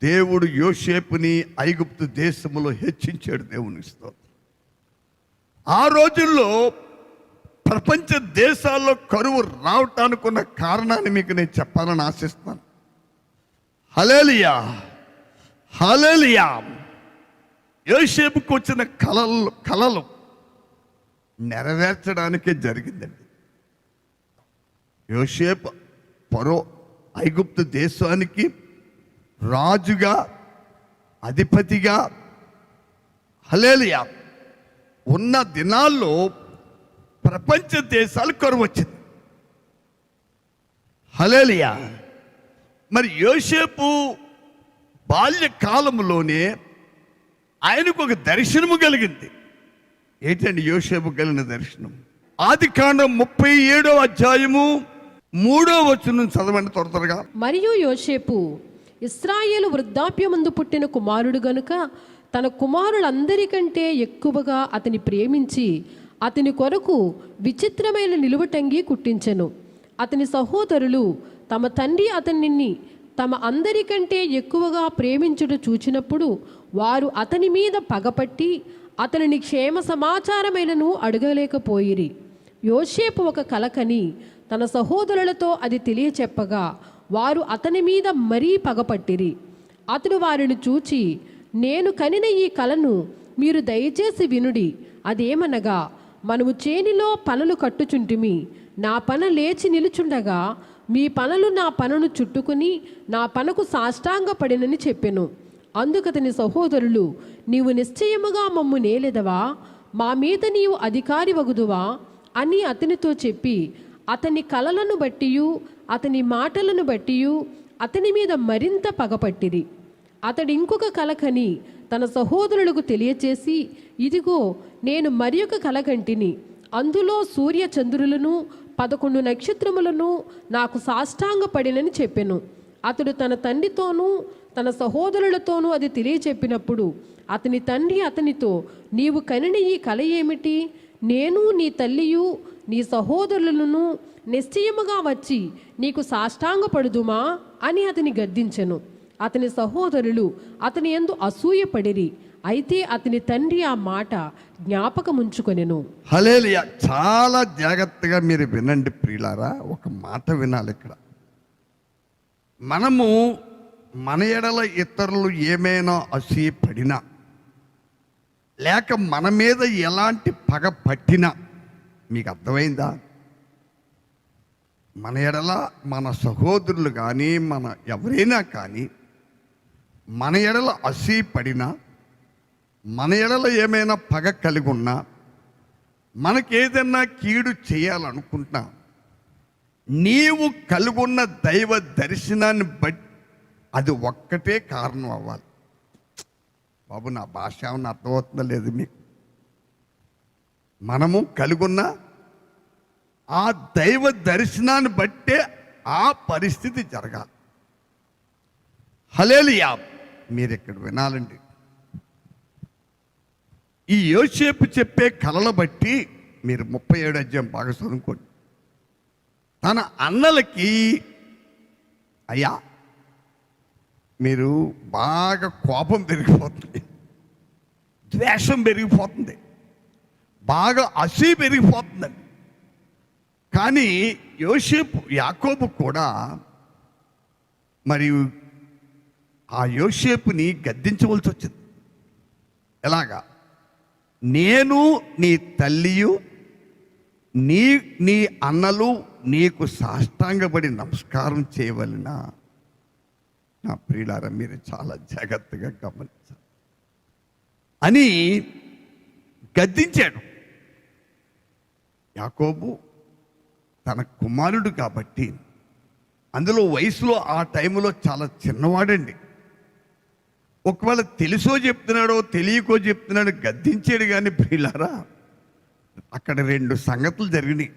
దేవుడు యోసేపుని ఐగుప్తు దేశములో హెచ్చించాడు. దేవుని స్తోత్రం. ఆ రోజుల్లో ప్రపంచ దేశాల్లో కరువు రావటానికి ఉన్న కారణాన్ని మీకు నేను చెప్పాలని ఆశిస్తున్నాను. హల్లెలూయా హల్లెలూయా. యోసేపుకు వచ్చిన కలలు నెరవేర్చడానికే జరిగిందండి. యోసేపు ఫరో ఐగుప్తు దేశానికి రాజుగా, అధిపతిగా హల్లెలూయా ఉన్న దినాల్లో ప్రపంచ దేశాలు కరువు వచ్చింది. హల్లెలూయా. మరి యోసేపు బాల్యకాలంలోనే ఆయనకు ఒక దర్శనము కలిగింది. ఏంటండి యోసేపు కలిగిన దర్శనం? ఆదికాండం 37వ అధ్యాయము 3వ వచనం చదవండి త్వరగా. మరియు యోసేపు ఇశ్రాయేలు వృద్ధాప్యమందు పుట్టిన కుమారుడు గనుక తన కుమారులందరికంటే ఎక్కువగా అతని ప్రేమించి అతని కొరకు విచిత్రమైన నిలువటంగి కుట్టించెను. అతని సహోదరులు తమ తండ్రి అతనిని తమ అందరికంటే ఎక్కువగా ప్రేమించుట చూచినప్పుడు వారు అతని మీద పగపట్టి అతనిని క్షేమ సమాచారమైనను అడగలేకపోయిరి. యోసేపు ఒక కలకని తన సహోదరులతో అది తెలియచెప్పగా వారు అతని మీద మరీ పగపట్టిరి. అతడు వారిని చూచి, నేను కనిన ఈ కలను మీరు దయచేసి వినుడి. అదేమనగా, మనము చేనిలో పనలు కట్టుచుంటిమి. నా పన లేచి నిలుచుండగా మీ పనలు నా పనను చుట్టుకుని నా పనకు సాష్టాంగపడినని చెప్పెను. అందుకతని సహోదరులు, నీవు నిశ్చయముగా మమ్ము నేలెదవా, మా మీద నీవు అధికారి వగుదువా అని అతనితో చెప్పి అతని కలలను బట్టియు అతని మాటలను బట్టియు అతని మీద మరింత పగపట్టిరి. అతడు ఇంకొక కలకని తన సహోదరులకు తెలియచేసి, ఇదిగో నేను మరి ఒక కలగంటిని. అందులో సూర్య చంద్రులను 11 నక్షత్రములను నాకు సాష్టాంగపడినని చెప్పెను. అతడు తన తండ్రితోనూ తన సహోదరులతోనూ అది తెలియచెప్పినప్పుడు అతని తండ్రి అతనితో, నీవు కనిన ఈ కల ఏమిటి? నేను నీ తల్లియు నీ సహోదరులను నిశ్చయముగా వచ్చి నీకు సాష్టాంగపడుదుమా అని అతని గద్దించెను. అతని సహోదరులు అతని యందు అసూయపడిరి. అయితే అతని తండ్రి ఆ మాట జ్ఞాపకముంచుకొనెను. హల్లెలూయా. చాలా జాగ్రత్తగా మీరు వినండి ప్రియులారా. ఒక మాట వినాలి ఇక్కడ. మనము మన ఎడల ఇతరులు ఏమైనా అసూయపడినా, లేక మన మీద ఎలాంటి పగ పట్టినా, మీకు అర్థమైందా? మన ఎడల మన సహోదరులు కానీ మన ఎవరైనా కానీ మన ఎడల అసూయపడినా, మన ఎడల ఏమైనా పగ కలిగి ఉన్నా, మనకేదన్నా కీడు చేయాలనుకుంటున్నా, నీవు కలుగున్న దైవ దర్శనాన్ని బట్టి అది ఒక్కటే కారణం అవ్వాలి. బాబు, నా భాష ఏమన్నా అర్థమవుతుందో లేదు మీకు? మనము కలుగున్న ఆ దైవ దర్శనాన్ని బట్టే ఆ పరిస్థితి జరగాలి. హల్లెలూయా. మీరు ఇక్కడ వినాలండి. ఈ యోసేపు చెప్పే కలల బట్టి మీరు 37 అధ్యాయం బాగా చదువుకోండి. తన అన్నలకి, అయ్యా మీరు బాగా కోపం పెరిగిపోతుంది, ద్వేషం పెరిగిపోతుంది, బాగా అసూయ పెరిగిపోతుందండి. కానీ యోసేపు, యాకోబు కూడా మరి ఆ యోసేపుని గద్దించవలసి వచ్చింది. ఎలాగా? నేను నీ తల్లియు నీ అన్నలు నీకు సాష్టాంగపడి నమస్కారం చేయవలెనా? నా ప్రియులారా, మీరు చాలా జాగ్రత్తగా గమనించాలి అని గద్దించాడు. యాకోబు తన కుమారుడు కాబట్టి, అందులో వయసులో ఆ టైంలో చాలా చిన్నవాడండి. ఒకవేళ తెలుసో చెప్తున్నాడో తెలియకో చెప్తున్నాడో గద్దించాడు. కానీ ప్రియులారా, అక్కడ 2 సంగతులు జరిగినాయి.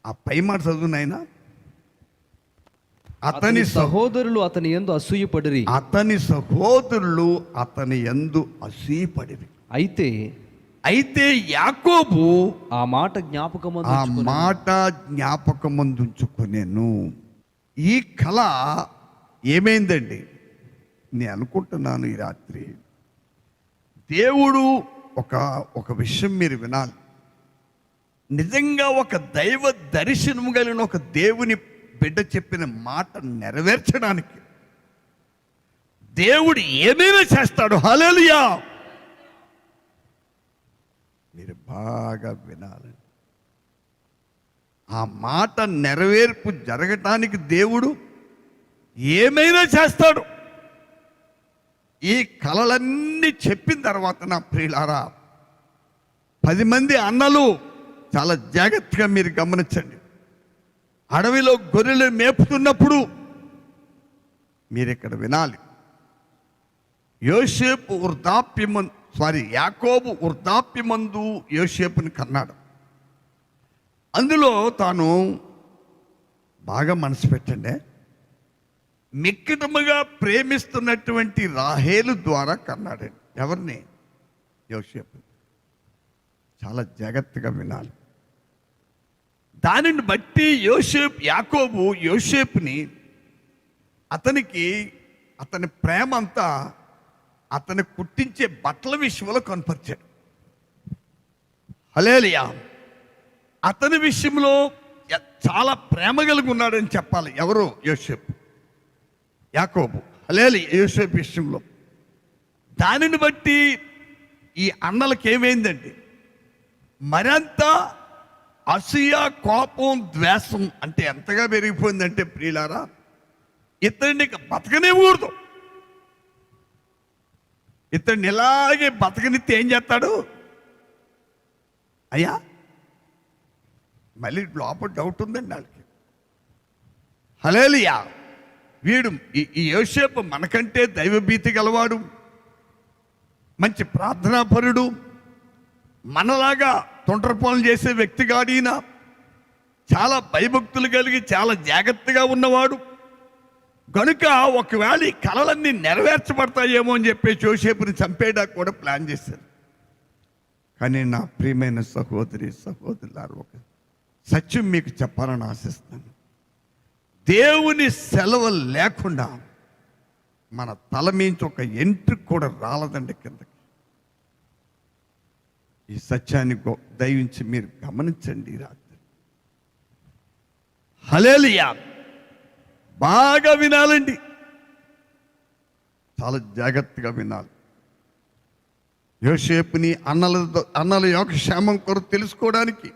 ఆ పై మాట చదువు నాయనా. అతని సహోదరులు అతని యందు అసూయపడిరి. అతని సహోదరులు అతని యందు అసూయపడిరి. అయితే యాకోబు ఆ మాట జ్ఞాపకమందుంచుకొనెను. ఈ కళ ఏమైందండి? నేను అనుకుంటున్నాను ఈ రాత్రి దేవుడు ఒక విషయం మీరు వినాలి. నిజంగా ఒక దైవ దర్శనం కలిగిన ఒక దేవుని బిడ్డ చెప్పిన మాట నెరవేర్చడానికి దేవుడు ఏమైనా చేస్తాడు. హల్లెలూయా. మీరు బాగా వినాలి. ఆ మాట నెరవేర్పు జరగటానికి దేవుడు ఏమైనా చేస్తాడు. ఈ కలలన్నీ చెప్పిన తర్వాత నా ప్రియులారా, 10 మంది అన్నలు, చాలా జాగ్రత్తగా మీరు గమనించండి. అడవిలో గొర్రెలు మేపుతున్నప్పుడు మీరు ఇక్కడ వినాలి. యాకోబు వృద్ధాప్యమందు యోసేపుని కన్నాడు. అందులో తాను బాగా మనసు పెట్టండి, మిక్కటముగా ప్రేమిస్తున్నటువంటి రాహేలు ద్వారా కన్నాడండి. ఎవరిని? యోసేపు. చాలా జాగ్రత్తగా వినాలి. దానిని బట్టి యాకోబు యోసేపుని, అతని ప్రేమ అంతా అతని కుట్టించే బట్టల విషయంలో కనపరిచాడు. హల్లెలూయా. అతని విషయంలో చాలా ప్రేమ కలిగి ఉన్నాడని చెప్పాలి. ఎవరు? యోసేపు, యాకోబు. హల్లెలూయా. యోసేపు విషయంలో దానిని బట్టి ఈ అన్నలకి ఏమైందండి? మరింత అసూయ, కోపం, ద్వేషం అంటే ఎంతగా పెరిగిపోయిందంటే ప్రియులారా, ఇతన్ని బతకనివ్వకూడదు. ఇతన్ని ఇలాగే బతకనిస్తే ఏం చేస్తాడు? అయ్యా, మళ్ళీ లోపల డౌట్ ఉందండి వాళ్ళకి. హల్లెలూయా. వీడు ఈ యోసేపు మనకంటే దైవభీతి గలవాడు, మంచి ప్రార్థనాపరుడు, మనలాగా తొంటరి పనులు చేసే వ్యక్తి కాడీనా. చాలా భయభక్తులు కలిగి చాలా జాగ్రత్తగా ఉన్నవాడు కనుక ఒకవేళ ఈ కలలన్నీ నెరవేర్చబడతాయేమో అని చెప్పి యోసేపుని చంపేయడానికి కూడా ప్లాన్ చేశారు. కానీ నా ప్రియమైన సహోదరులారు, ఒక సత్యం మీకు చెప్పాలని ఆశిస్తున్నాను. దేవుని సెలవు లేకుండా మన తల మించి ఒక ఎంట్రుకు కూడా రాలదండి కిందకి. ఈ సత్యాన్ని దయించి మీరు గమనించండి. ఈ రాత్రి హల్లెలూయా బాగా వినాలండి, చాలా జాగ్రత్తగా వినాలి. యోసేపుని అన్నల యోగక్షేమం కొరకు తెలుసుకోవడానికి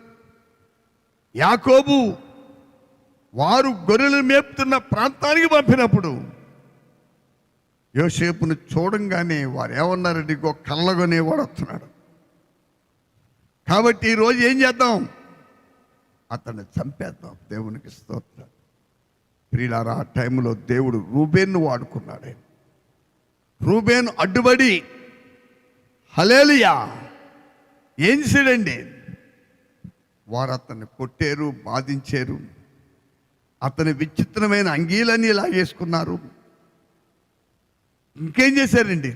యాకోబు వారు గొర్రెలు మేపుతున్న ప్రాంతానికి పంపినప్పుడు యోసేపును చూడంగానే వారు ఏమన్నారండి, ఇంకో కళ్ళగొనేవాడు వస్తున్నాడు కాబట్టి ఈరోజు ఏం చేద్దాం, అతన్ని చంపేద్దాం. దేవునికి స్తోత్రం. ప్రియులారా, ఆ టైంలో దేవుడు రూబేన్ను వాడుకున్నాడు. రూబేను అడ్డుపడి హల్లెలూయా ఏం చేశాడండి, వారు అతన్ని కొట్టారు, బాధించారు, అతని విచిత్రమైన అంగీలన్నీ లాగేసుకున్నారు. ఇంకేం చేశారండి,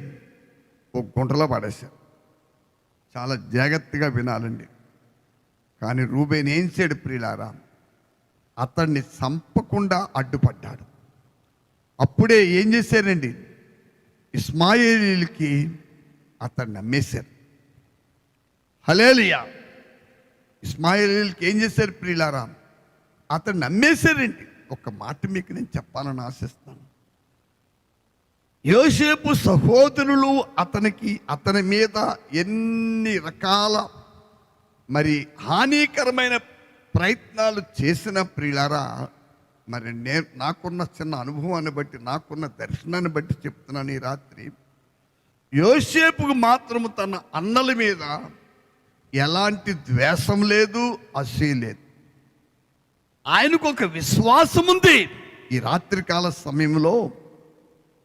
ఒక గుంటలో పడేశారు. చాలా జాగ్రత్తగా వినాలండి. కానీ రూబేన్ ఏం చేయడు ప్రియులారా, అతన్ని చంపకుండా అడ్డుపడ్డాడు. అప్పుడే ఏం చేశారండి, ఇస్మాయిలీలకి అతన్ని అమ్మేశారు. హల్లెలూయా ఇస్మాయిలీలకి ఏం చేశారు ప్రియులారా, అతన్ని అమ్మేశారండి. ఒక మాట మీకు నేను చెప్పాలని ఆశిస్తాను. యోసేపు సహోదరులు అతని మీద ఎన్ని రకాల మరి హానికరమైన ప్రయత్నాలు చేసిన ప్రియులారా, మరి నాకున్న చిన్న అనుభవాన్ని బట్టి, నాకున్న దర్శనాన్ని బట్టి చెప్తున్నాను ఈ రాత్రి. యోసేపుకు మాత్రము తన అన్నల మీద ఎలాంటి ద్వేషం లేదు, అసూయ లేదు. ఆయనకు ఒక విశ్వాసం ఉంది. ఈ రాత్రికాల సమయంలో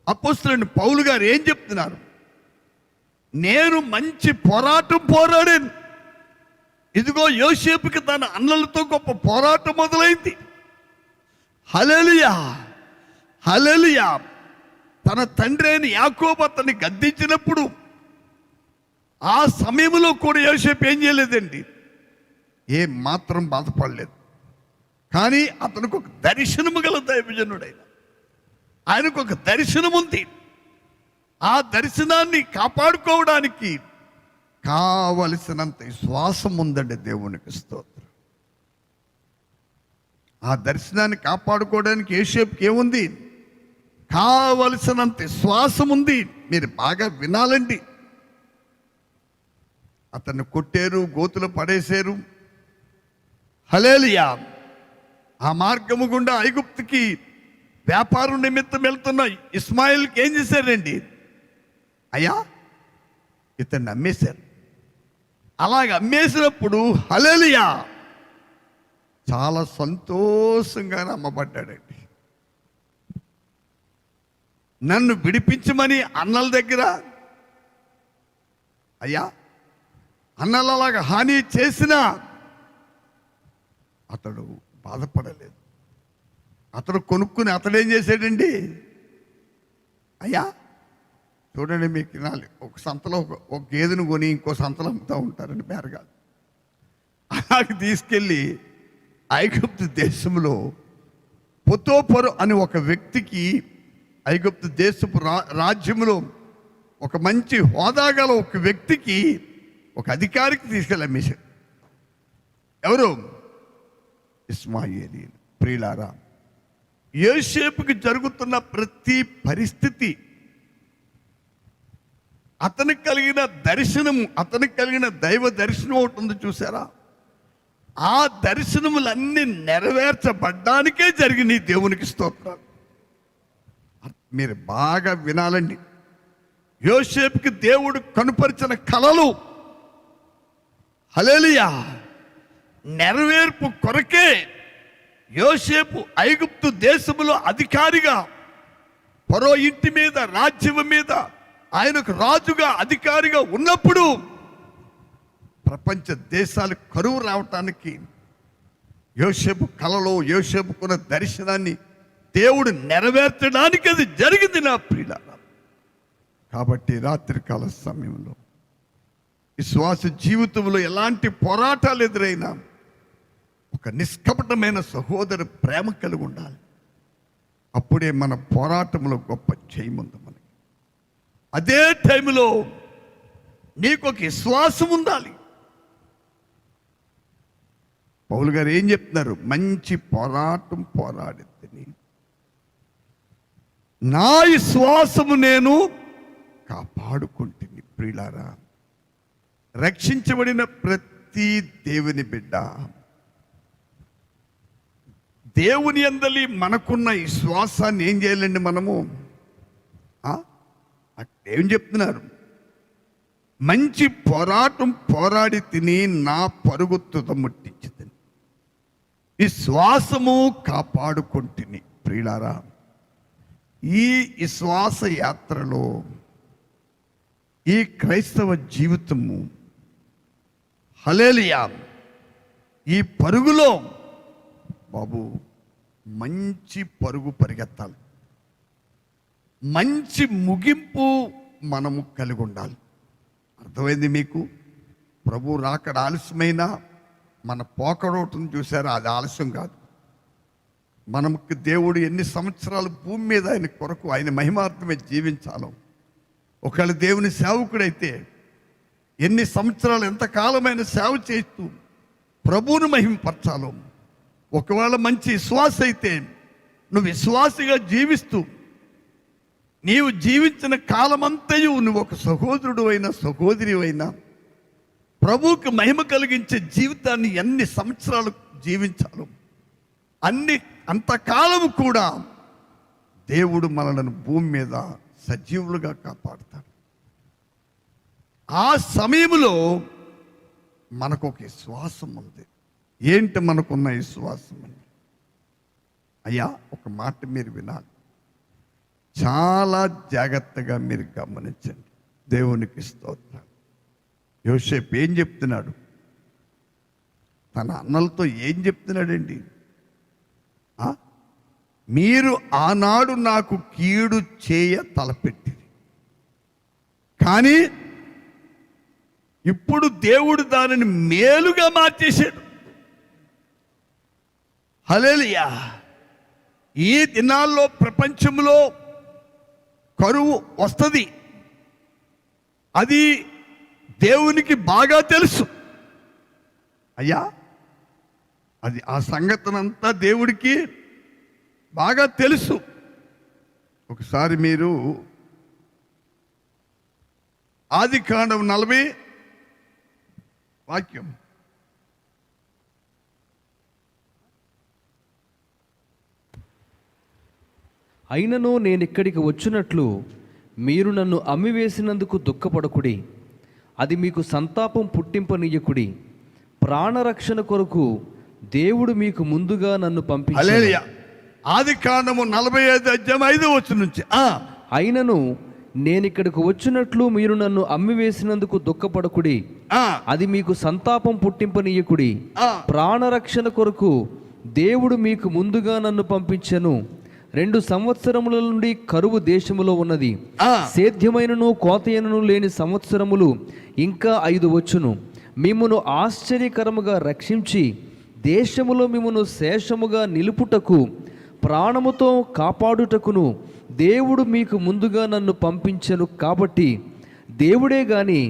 అపోస్తలుడైన పౌలు గారు ఏం చెప్తున్నారు, నేను మంచి పోరాటం పోరాడాను. ఇదిగో యోసేపుకి తన అన్నలతో గొప్ప పోరాటం మొదలైంది. హల్లెలూయా హల్లెలూయా తన తండ్రి అయిన యాకోబు అతన్ని గద్దించినప్పుడు ఆ సమయంలో కూడా యోసేపు ఏం చేయలేదండి, ఏం మాత్రం బాధపడలేదు. కానీ అతనికి ఒక దర్శనము గల దైవజనుడైన ఆయనకు ఒక దర్శనం ఉంది. ఆ దర్శనాన్ని కాపాడుకోవడానికి కావలసినంత విశ్వాసం ఉందండి. దేవునికి స్తోత్రం. ఆ దర్శనాన్ని కాపాడుకోవడానికి యోసేపుకి ఏముంది, కావలసినంత విశ్వాసం ఉంది. మీరు బాగా వినాలండి. అతన్ని కొట్టారు, గోతులు పడేశారు. హల్లెలూయా ఆ మార్గము గుండా ఐగుప్తుకి వ్యాపారం నిమిత్తం వెళ్తున్న ఇస్మాయిల్కి ఏం చేశారండి, అయ్యా ఇతన్ని అమ్మేశారు. అలాగ అమ్మేసినప్పుడు హల్లెలూయా చాలా సంతోషంగా అమ్మబడ్డాడండి. నన్ను విడిపించమని అన్నల దగ్గర, అయ్యా అన్నలు అలాగా హాని చేసినా అతడు బాధపడలేదు. అతడు కొనుక్కుని అతడేం చేశాడండి, అయ్యా చూడండి మీకు వినాలి, ఒక సంతలో ఒక గేదెను కొని ఇంకో సంతలో అమ్ముతూ ఉంటారండి బేరగాలు. అలాగే తీసుకెళ్ళి ఐగుప్తు దేశంలో పొతోఫరు అని ఒక వ్యక్తికి, ఐగుప్తు దేశపు రాజ్యంలో ఒక మంచి హోదా గల ఒక వ్యక్తికి, ఒక అధికారికి తీసుకెళ్ళి అమ్మేశాడు. ఎవరు, ఇస్మాయిలీలు. ప్రియులారా, యోసేపుకి జరుగుతున్న ప్రతి పరిస్థితి, అతనికి కలిగిన దర్శనము, అతనికి కలిగిన దైవ దర్శనం ఒకటి ఉంది చూసారా, ఆ దర్శనములన్నీ నెరవేర్చబడ్డానికే జరిగినాయి. దేవునికి స్తోత్రాలు. మీరు బాగా వినాలండి. యోసేపుకి దేవుడు కనుపరిచిన కలలు హల్లెలూయా నెరవేర్పు కొరకే యోసేపు ఐగుప్తు దేశములో అధికారిగా, ఫరో ఇంటి మీద, రాజ్యం మీద ఆయనకు రాజుగా, అధికారిగా ఉన్నప్పుడు ప్రపంచ దేశాలు కరువు రావటానికి యోసేపు కలలో యోసేపుకున్న దర్శనాన్ని దేవుడు నెరవేర్చడానికి అది జరిగింది నా ప్రియులారా. కాబట్టి రాత్రికాల సమయంలో విశ్వాస జీవితంలో ఎలాంటి పోరాటాలు ఎదురైనా ఒక నిష్కపటమైన సహోదర ప్రేమ కలిగి ఉండాలి. అప్పుడే మన పోరాటంలో గొప్ప జయం ఉంది మనకి. అదే టైంలో నీకు ఒక విశ్వాసం ఉండాలి. పౌలు గారు ఏం చెప్తున్నారు? మంచి పోరాటం పోరాడితే నా విశ్వాసము నేను కాపాడుకుంటుంది. ప్రియులారా, రక్షించబడిన ప్రతి దేవుని బిడ్డ దేవుని యందలి మనకున్న విశ్వాసాన్ని ఏం చేయాలండి? మనము ఏం చెప్తున్నారు? మంచి పోరాటం పోరాడి తిని నా పరుగు తుదముట్టించి విశ్వాసము కాపాడుకుంటుని. ప్రియులారా, ఈ విశ్వాస యాత్రలో ఈ క్రైస్తవ జీవితము హల్లెలూయా ఈ పరుగులో బాబు మంచి పరుగు పరిగెత్తాలి. మంచి ముగింపు మనము కలిగి ఉండాలి. అర్థమైంది మీకు? ప్రభు రాకడ ఆలస్యమైనా మన పోకడోటును చూసారా, అది ఆలస్యం కాదు. మనకు దేవుడు ఎన్ని సంవత్సరాలు భూమి మీద ఆయన కొరకు ఆయన మహిమార్థమే జీవించాలో, ఒకవేళ దేవుని సేవకుడైతే ఎన్ని సంవత్సరాలు ఎంతకాలమైన సేవ చేస్తూ ప్రభువును మహిమపరచాలో, ఒకవేళ మంచి విశ్వాస అయితే నువ్వు విశ్వాసిగా జీవిస్తూ నీవు జీవించిన కాలమంతయు నువ్వు ఒక సహోదరుడు అయినా సహోదరి అయినా ప్రభువుకి మహిమ కలిగించే జీవితాన్ని ఎన్ని సంవత్సరాలు జీవించాలో అంతకాలము కూడా దేవుడు మనలను భూమి మీద సజీవులుగా కాపాడుతాడు. ఆ సమయంలో మనకు ఒక విశ్వాసం ఉంది. ఏంటి మనకున్న విశ్వాసం అండి? అయ్యా, ఒక మాట మీరు వినాలి, చాలా జాగ్రత్తగా మీరు గమనించండి. దేవునికి స్తోత్రం. యోసేపు ఏం చెప్తున్నాడు? తన అన్నలతో ఏం చెప్తున్నాడండి? మీరు ఆనాడు నాకు కీడు చేయ తలపెట్టి, కానీ ఇప్పుడు దేవుడు దానిని మేలుగా మార్చేశాడు. హల్లెలూయా. ఈ దినాల్లో ప్రపంచంలో కరువు వస్తుంది, అది దేవునికి బాగా తెలుసు. అయ్యా, అది ఆ సంగతినంతా దేవుడికి బాగా తెలుసు. ఒకసారి మీరు ఆదికాండం 40 వాక్యం అయినను నేనిక్కడికి వచ్చినట్లు మీరు నన్ను అమ్మివేసినందుకు దుఃఖపడకుడి, అది మీకు సంతాపం పుట్టింపనీయకుడి. ప్రాణరక్షణ కొరకు దేవుడు మీకు ముందుగా నన్ను పంపించాడు. హల్లెలూయా. ఆదికాండము 45:5 నుంచి అయినను నేనిక్కడికి వచ్చినట్లు మీరు నన్ను అమ్మివేసినందుకు దుఃఖపడకుడి, అది మీకు సంతాపం పుట్టింపనీయకుడి. ప్రాణరక్షణ కొరకు దేవుడు మీకు ముందుగా నన్ను పంపించెను. 2 సంవత్సరముల నుండి కరువు దేశములో ఉన్నది, సేద్యమైనను కోతయనను లేని సంవత్సరములు ఇంకా 5 వచ్చును. మిమ్మును ఆశ్చర్యకరముగా రక్షించి దేశములో మిమ్మును శేషముగా నిలుపుటకు ప్రాణముతో కాపాడుటకును దేవుడు మీకు ముందుగా నన్ను పంపించెను. కాబట్టి దేవుడే గాని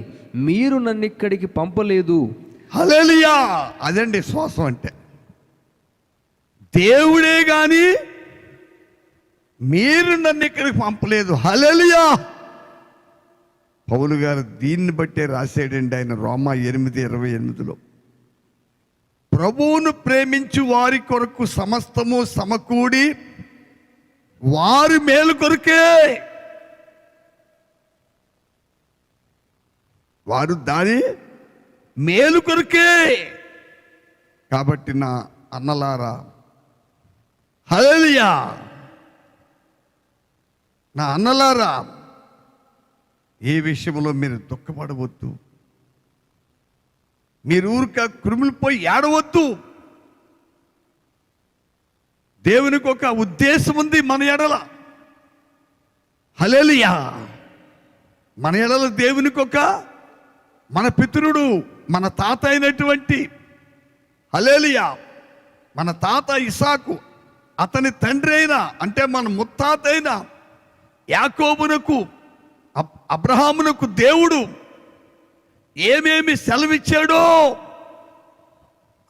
మీరు నన్నిక్కడికి పంపలేదు. హల్లెలూయా. అదండి శ్వాసం అంటే. దేవుడే గాని మీరు నన్ను ఇక్కడికి పంపలేదు. హల్లెలూయా. పౌలు గారు దీన్ని బట్టే రాశాడండి ఆయన రోమా 8:28లో, ప్రభువును ప్రేమించు వారి కొరకు సమస్తము సమకూడి వారి మేలు కొరకే, వారు దాని మేలు కొరకే. కాబట్టి నా అన్నలారా, హల్లెలూయా, నా అన్నలారా, ఏ విషయంలో మీరు దుఃఖపడవద్దు, మీరు ఊరిక కృమిలిపోయి ఏడవద్దు. దేవునికి ఒక ఉద్దేశం ఉంది మన ఎడల. హల్లెలూయా. మన ఎడల దేవునికి ఒక, మన పితరుడు, మన తాత అయినటువంటి హల్లెలూయా మన తాత ఇసాకు, అతని తండ్రి అయిన, అంటే మన ముత్తాత అయిన యాకోబునకు, అబ్రహామునకు దేవుడు ఏమేమి సెలవిచ్చాడో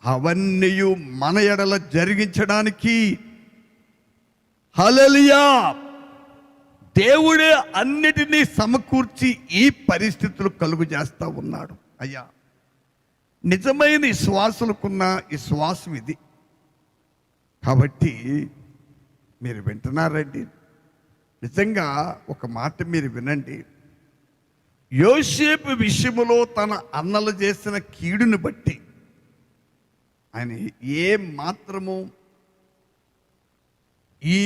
అవన్నీ మన ఎడల జరిగించడానికి హల్లెలూయా దేవుడే అన్నిటినీ సమకూర్చి ఈ పరిస్థితులు కలుగు చేస్తా ఉన్నాడు. అయ్యా, నిజమైన విశ్వాసులకున్న విశ్వాసం ఇది. కాబట్టి మీరు వింటున్నారండి, నిజంగా ఒక మాట మీరు వినండి. యోసేపు విషయములో తన అన్నలు చేసిన కీడుని బట్టి ఆయన ఏ మాత్రము ఈ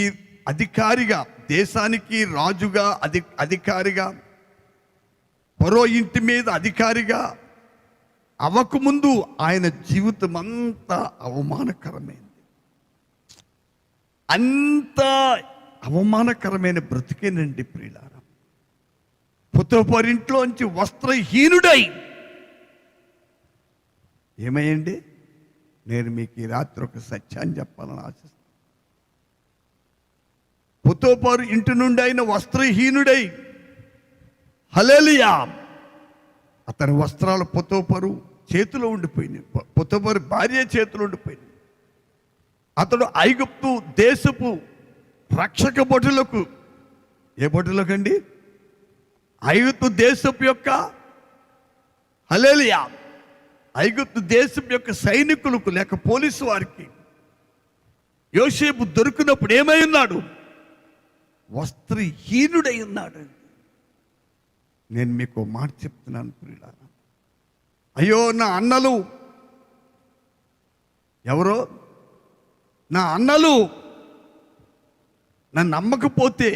అధికారిగా, దేశానికి రాజుగా, అధికారిగా, పరో ఇంటి మీద అధికారిగా అవ్వకముందు ఆయన జీవితం అంతా అవమానకరమైంది. అంత అవమానకరమైన బ్రతికేనండి ప్రియులారా. పొతోపరింట్లోంచి వస్త్రహీనుడై ఏమయ్యండి? నేను మీకు ఈ రాత్రి ఒక సత్యాన్ని చెప్పాలని ఆశిస్తాను. పొతోపరు ఇంటి నుండి ఆయన వస్త్రహీనుడై హల్లెలూయా అతని వస్త్రాలు పొతోపరు చేతిలో ఉండిపోయినాయి, పొతోపరు భార్య చేతిలో ఉండిపోయింది. అతడు ఐగుప్తు దేశపు రక్షక భటులకు, ఏ భటులకండి? ఐగుప్తు దేశపు యొక్క హల్లెలూయా ఐగుప్తు దేశం యొక్క సైనికులకు లేక పోలీసు వారికి యోసేపు దొరికినప్పుడు ఏమై ఉన్నాడు? వస్త్రహీనుడై ఉన్నాడు. నేను మీకు మాట చెప్తున్నాను ప్రియులారా. అయ్యో, నా అన్నలు ఎవరో, నా అన్నలు నన్ను నమ్మకపోతే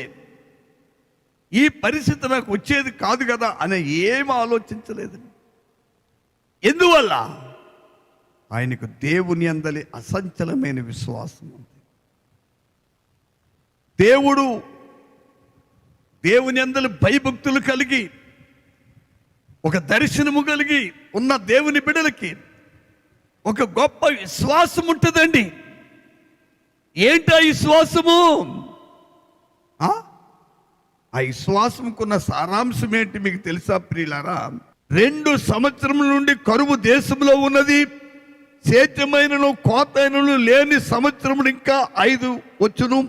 ఈ పరిస్థితి నాకు వచ్చేది కాదు కదా అని ఏం ఆలోచించలేదండి. ఎందువల్ల? ఆయనకు దేవుని అందలి అసంచలమైన విశ్వాసం ఉంది. దేవుని అందలి భయభక్తులు కలిగి, ఒక దర్శనము కలిగి ఉన్న దేవుని బిడ్డలకి ఒక గొప్ప విశ్వాసం ఉంటుందండి. ఏంటి ఆ విశ్వాసము? ఆ విశ్వాసంకున్న సారాంశం ఏంటి మీకు తెలుసా ప్రియులారా? 2 సంవత్సరముల నుండి కరువు దేశంలో ఉన్నది, సేద్యమైనను కోతైనను లేని సంవత్సరములు ఇంకా 5 వచ్చును.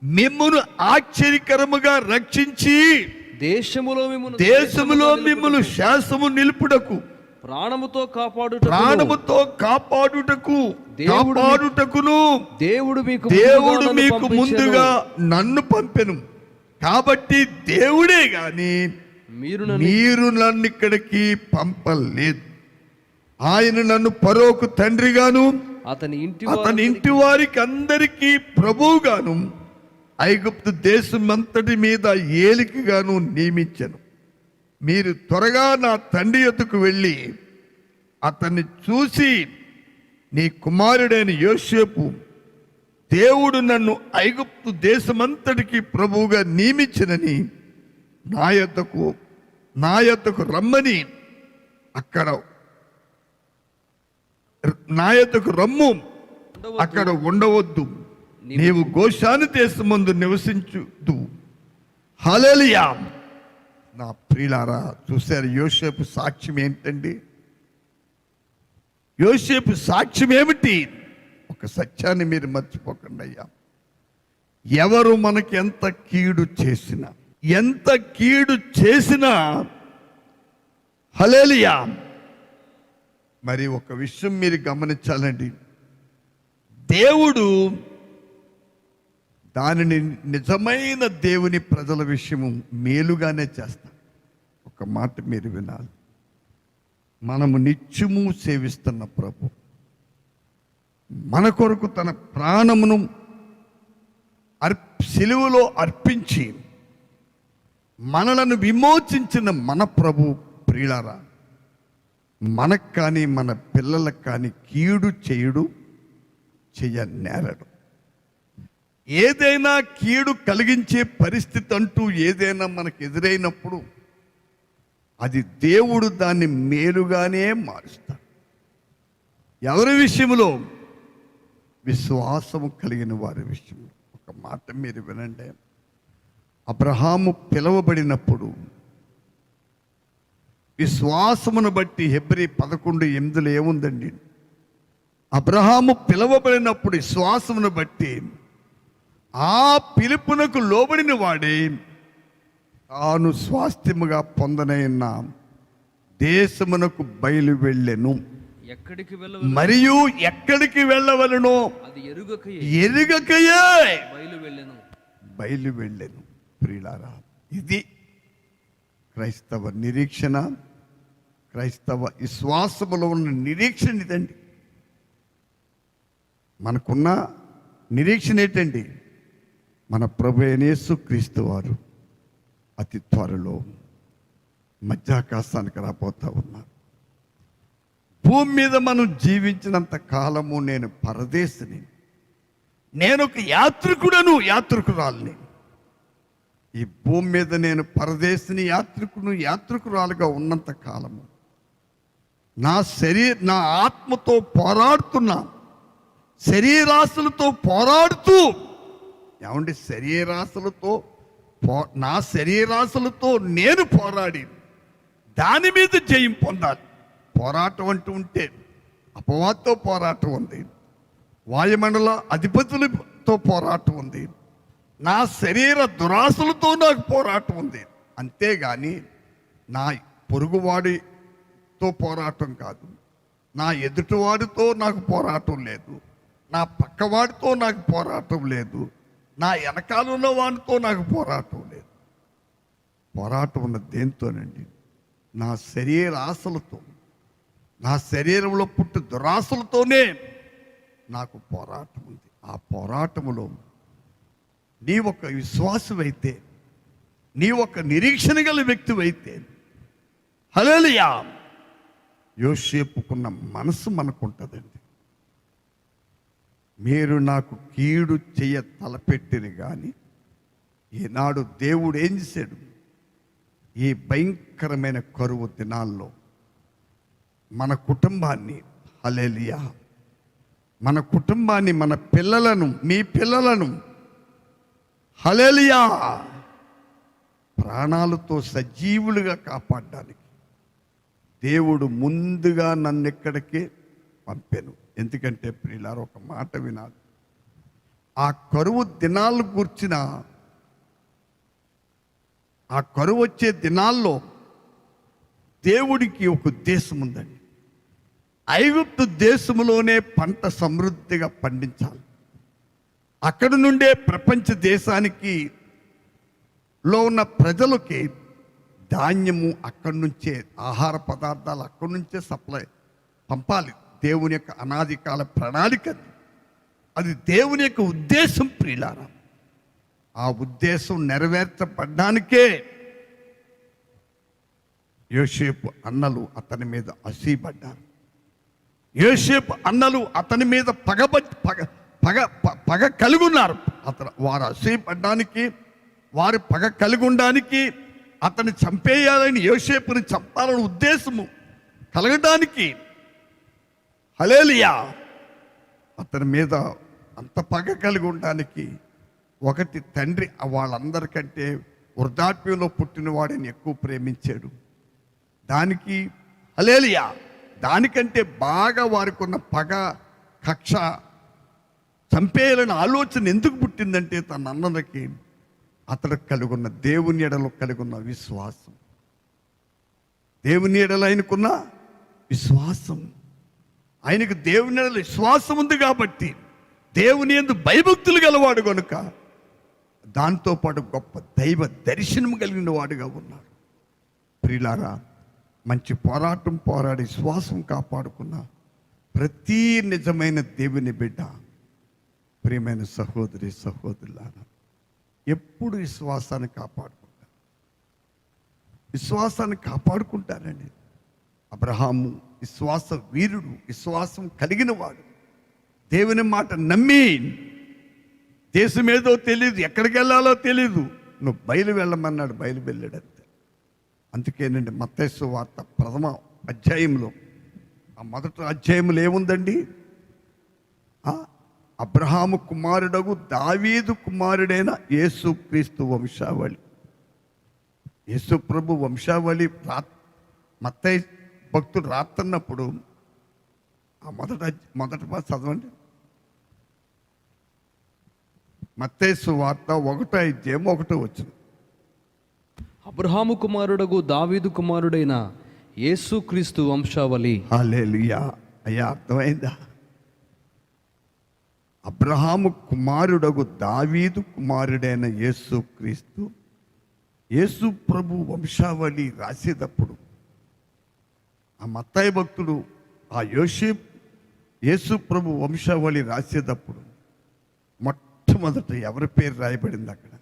మిమ్మును ఆశ్చర్యకరముగా రక్షించి దేశములో మిమ్మును శాసము నిలుపుటకు, ప్రాణముతో కాపాడుటకును దేవుడు మీకు ముందుగా నన్ను పంపెను. కాబట్టి దేవుడే గాని మీరు నన్ను ఇక్కడికి పంపలేదు. ఆయన నన్ను ఫరోకు తండ్రిగాను అతని ఇంటి వారికి అందరికీ ప్రభువుగాను ఐగుప్తు దేశం అంతటి మీద ఏలికగాను నియమించెను. మీరు త్వరగా నా తండ్రి యొద్దకు వెళ్ళి అతన్ని చూసి, నీ కుమారుడైన యోసేపు దేవుడు నన్ను ఐగుప్తు దేశమంతటికి ప్రభువుగా నియమించినని నా యొద్దకు రమ్మని, అక్కడ నా యొద్దకు రమ్ము, అక్కడ ఉండవద్దు, నీవు గోషాను దేశమందు నివసించుదు. హల్లెలూయా. నా ప్రియులారా, చూశారు యోసేపు సాక్ష్యం ఏంటండి? యోసేపు సాక్ష్యం ఏమిటి? ఒక సత్యాన్ని మీరు మర్చిపోకండి అయ్యా. ఎవరు మనకి ఎంత కీడు చేసినా హల్లెలూయా, మరి ఒక విషయం మీరు గమనించాలండి. దేవుడు దానిని నిజమైన దేవుని ప్రజల విషయము మేలుగానే చేస్తాడు. ఒక మాట మీరు వినాలి. మనము నిత్యము సేవిస్తున్న ప్రభు మన కొరకు తన ప్రాణమును సిలువలో అర్పించి మనలను విమోచించిన మన ప్రభు ప్రియులారా, మనకు కానీ మన పిల్లలకు కానీ కీడు చేయనేరడు. ఏదైనా కీడు కలిగించే పరిస్థితి అంటూ ఏదైనా మనకు ఎదురైనప్పుడు అది దేవుడు దాన్ని మేలుగానే మారుస్తాడు. ఎవరి విషయంలో? విశ్వాసము కలిగిన వారి విషయంలో. ఒక మాట మీరు వినండి. అబ్రహాము పిలువబడినప్పుడు విశ్వాసమును బట్టి హెబ్రీ 11:8 ఏముందండి? అబ్రహాము పిలువబడినప్పుడు విశ్వాసమును బట్టి ఆ పిలుపునకు లోబడిన వాడే తాను స్వాస్థ్యముగా పొందనైన దేశమునకు బయలు వెళ్ళెను. ఎక్కడికి మరియు ఎక్కడికి వెళ్ళవలనో అది ఎరుగకయే బయలు వెళ్ళెను. ప్రియులారా, ఇది క్రైస్తవ నిరీక్షణ, క్రైస్తవ విశ్వాసములో ఉన్న నిరీక్షణ ఇదండి. మనకున్న నిరీక్షణ ఏంటండి? మన ప్రభు అయిన యేసుక్రీస్తు వారు అతి త్వరలో మధ్యాకాశానికి రాబోతా ఉన్నారు. భూమి మీద మనం జీవించినంత కాలము నేను పరదేశిని, నేను ఒక యాత్రికుడను, యాత్రికురాలిని. ఈ భూమి మీద నేను పరదేశిని, యాత్రికురాలుగా ఉన్నంత కాలము నా ఆత్మతో పోరాడుతున్నా, శరీరాశలతో పోరాడుతూ, ఏమండి, నా శరీరాశలతో నేను పోరాడి దాని మీద జయం పొందాలి. పోరాటం అంటూ ఉంటే అపవాదితో పోరాటం ఉంది, వాయుమండల అధిపతులతో పోరాటం ఉంది, నా శరీర దురాశలతో నాకు పోరాటం ఉంది. అంతేగాని నా పొరుగువాడితో పోరాటం కాదు, నా ఎదుటివాడితో నాకు పోరాటం లేదు, నా పక్కవాడితో నాకు పోరాటం లేదు, నా వెనకాలన్న వాడితో నాకు పోరాటం లేదు. పోరాటం ఉన్న దేంతోనండి? నా శరీర ఆశలతో, నా శరీరంలో పుట్టు దురాశలతోనే నాకు పోరాటం ఉంది. ఆ పోరాటములో నీ ఒక విశ్వాసమైతే, నీ ఒక నిరీక్షణ గల వ్యక్తివైతే, హల్లెలూయా, యోసేపుకున్న మనసు మనకుంటుందండి. మీరు నాకు కీడు చెయ్య తలపెట్టిన కానీ ఈనాడు దేవుడు ఏం చేశాడు? ఈ భయంకరమైన కరువు దినాల్లో మన కుటుంబాన్ని, హల్లెలూయా, మన కుటుంబాన్ని, మన పిల్లలను, మీ పిల్లలను, హల్లెలూయా, ప్రాణాలతో సజీవులుగా కాపాడడానికి దేవుడు ముందుగా నన్ను ఎక్కడికి పంపాను. ఎందుకంటే ప్రియులారా, ఒక మాట వినాలి. ఆ కరువు దినాలు కూర్చిన, ఆ కరువు వచ్చే దినాల్లో దేవుడికి ఒక ఉద్దేశం ఉందండి. ఐగుప్తు దేశంలోనే పంట సమృద్ధిగా పండించాలి. అక్కడి నుండే ప్రపంచ దేశానికి లో ఉన్న ప్రజలకి ధాన్యము అక్కడి నుంచే, ఆహార పదార్థాలు అక్కడి నుంచే సప్లై పంపాలి. దేవుని యొక్క అనాది కాల ప్రణాళిక అది దేవుని యొక్క ఉద్దేశం. ప్రియులారా, ఆ ఉద్దేశం నెరవేర్చబడ్డానికే యోసేపు అన్నలు అతని మీద అసూయపడ్డారు. యోసేపు అన్నలు అతని మీద పగ కలిగి ఉన్నారు. వారు అసూయపడ్డానికి, వారు పగ కలిగి ఉండడానికి, అతన్ని చంపేయాలని, యోసేపుని చంపాలని ఉద్దేశము కలగడానికి, హల్లెలూయా, అతని మీద అంత పగ కలిగి ఉండడానికి, ఒకటి తండ్రి వాళ్ళందరికంటే వృద్ధాప్యంలో పుట్టిన వాడిని ఎక్కువ ప్రేమించాడు. దానికి హల్లెలూయా, దానికంటే బాగా వారికి ఉన్న పగ, కక్ష, చంపేయాలని ఆలోచన ఎందుకు పుట్టిందంటే తన అన్నలకి అతడికి కలిగి ఉన్న దేవుని ఎడలో కలిగి ఉన్న విశ్వాసం, దేవుని ఎడలో ఆయనకున్న విశ్వాసం, ఆయనకు దేవుని ఎడల విశ్వాసం ఉంది కాబట్టి, దేవుని యందు భయభక్తులు గలవాడు కనుక దాంతోపాటు గొప్ప దైవ దర్శనం కలిగిన వాడుగా ఉన్నాడు. ప్రియులారా, మంచి పోరాటం పోరాడి విశ్వాసం కాపాడుకున్న ప్రతి నిజమైన దేవుని బిడ్డ, ప్రియమైన సహోదరి సహోదరులారా, ఎప్పుడు విశ్వాసాన్ని కాపాడుకుంటారండి. అబ్రహాము విశ్వాస వీరుడు, విశ్వాసం కలిగిన వాడు, దేవుని మాట నమ్మి దేశం ఏదో తెలియదు, ఎక్కడికి వెళ్ళాలో తెలియదు. నువ్వు బయలు వెళ్ళమన్నాడు, బయలు వెళ్ళాడు అంతే. అందుకేనండి మత్తయి సువార్త ప్రథమ అధ్యాయంలో, ఆ మొదటి అధ్యాయంలో ఏముందండి? అబ్రహాము కుమారుడగు దావీదు కుమారుడైన యేసు క్రీస్తు వంశావళి, యేసు ప్రభు వంశావళి మత్తయి భక్తుడు రాస్తున్నప్పుడు ఆ మొదటి పాట చదవండి. మత్తయి సువార్త 1:1 అబ్రహాము కుమారుడగు దావీదు కుమారుడైన యేసుక్రీస్తు వంశావళి. హల్లెలూయా. అయ్యా, అర్థమైందా? అబ్రహాము కుమారుడగు దావీదు కుమారుడైన యేసుక్రీస్తు, యేసు ప్రభు వంశావళి రాసేటప్పుడు ఆ మత్తయి భక్తుడు ఆ యేసు ప్రభు వంశావళి రాసేటప్పుడు మొట్టమొదట ఎవరి పేరు రాయబడింది అక్కడ?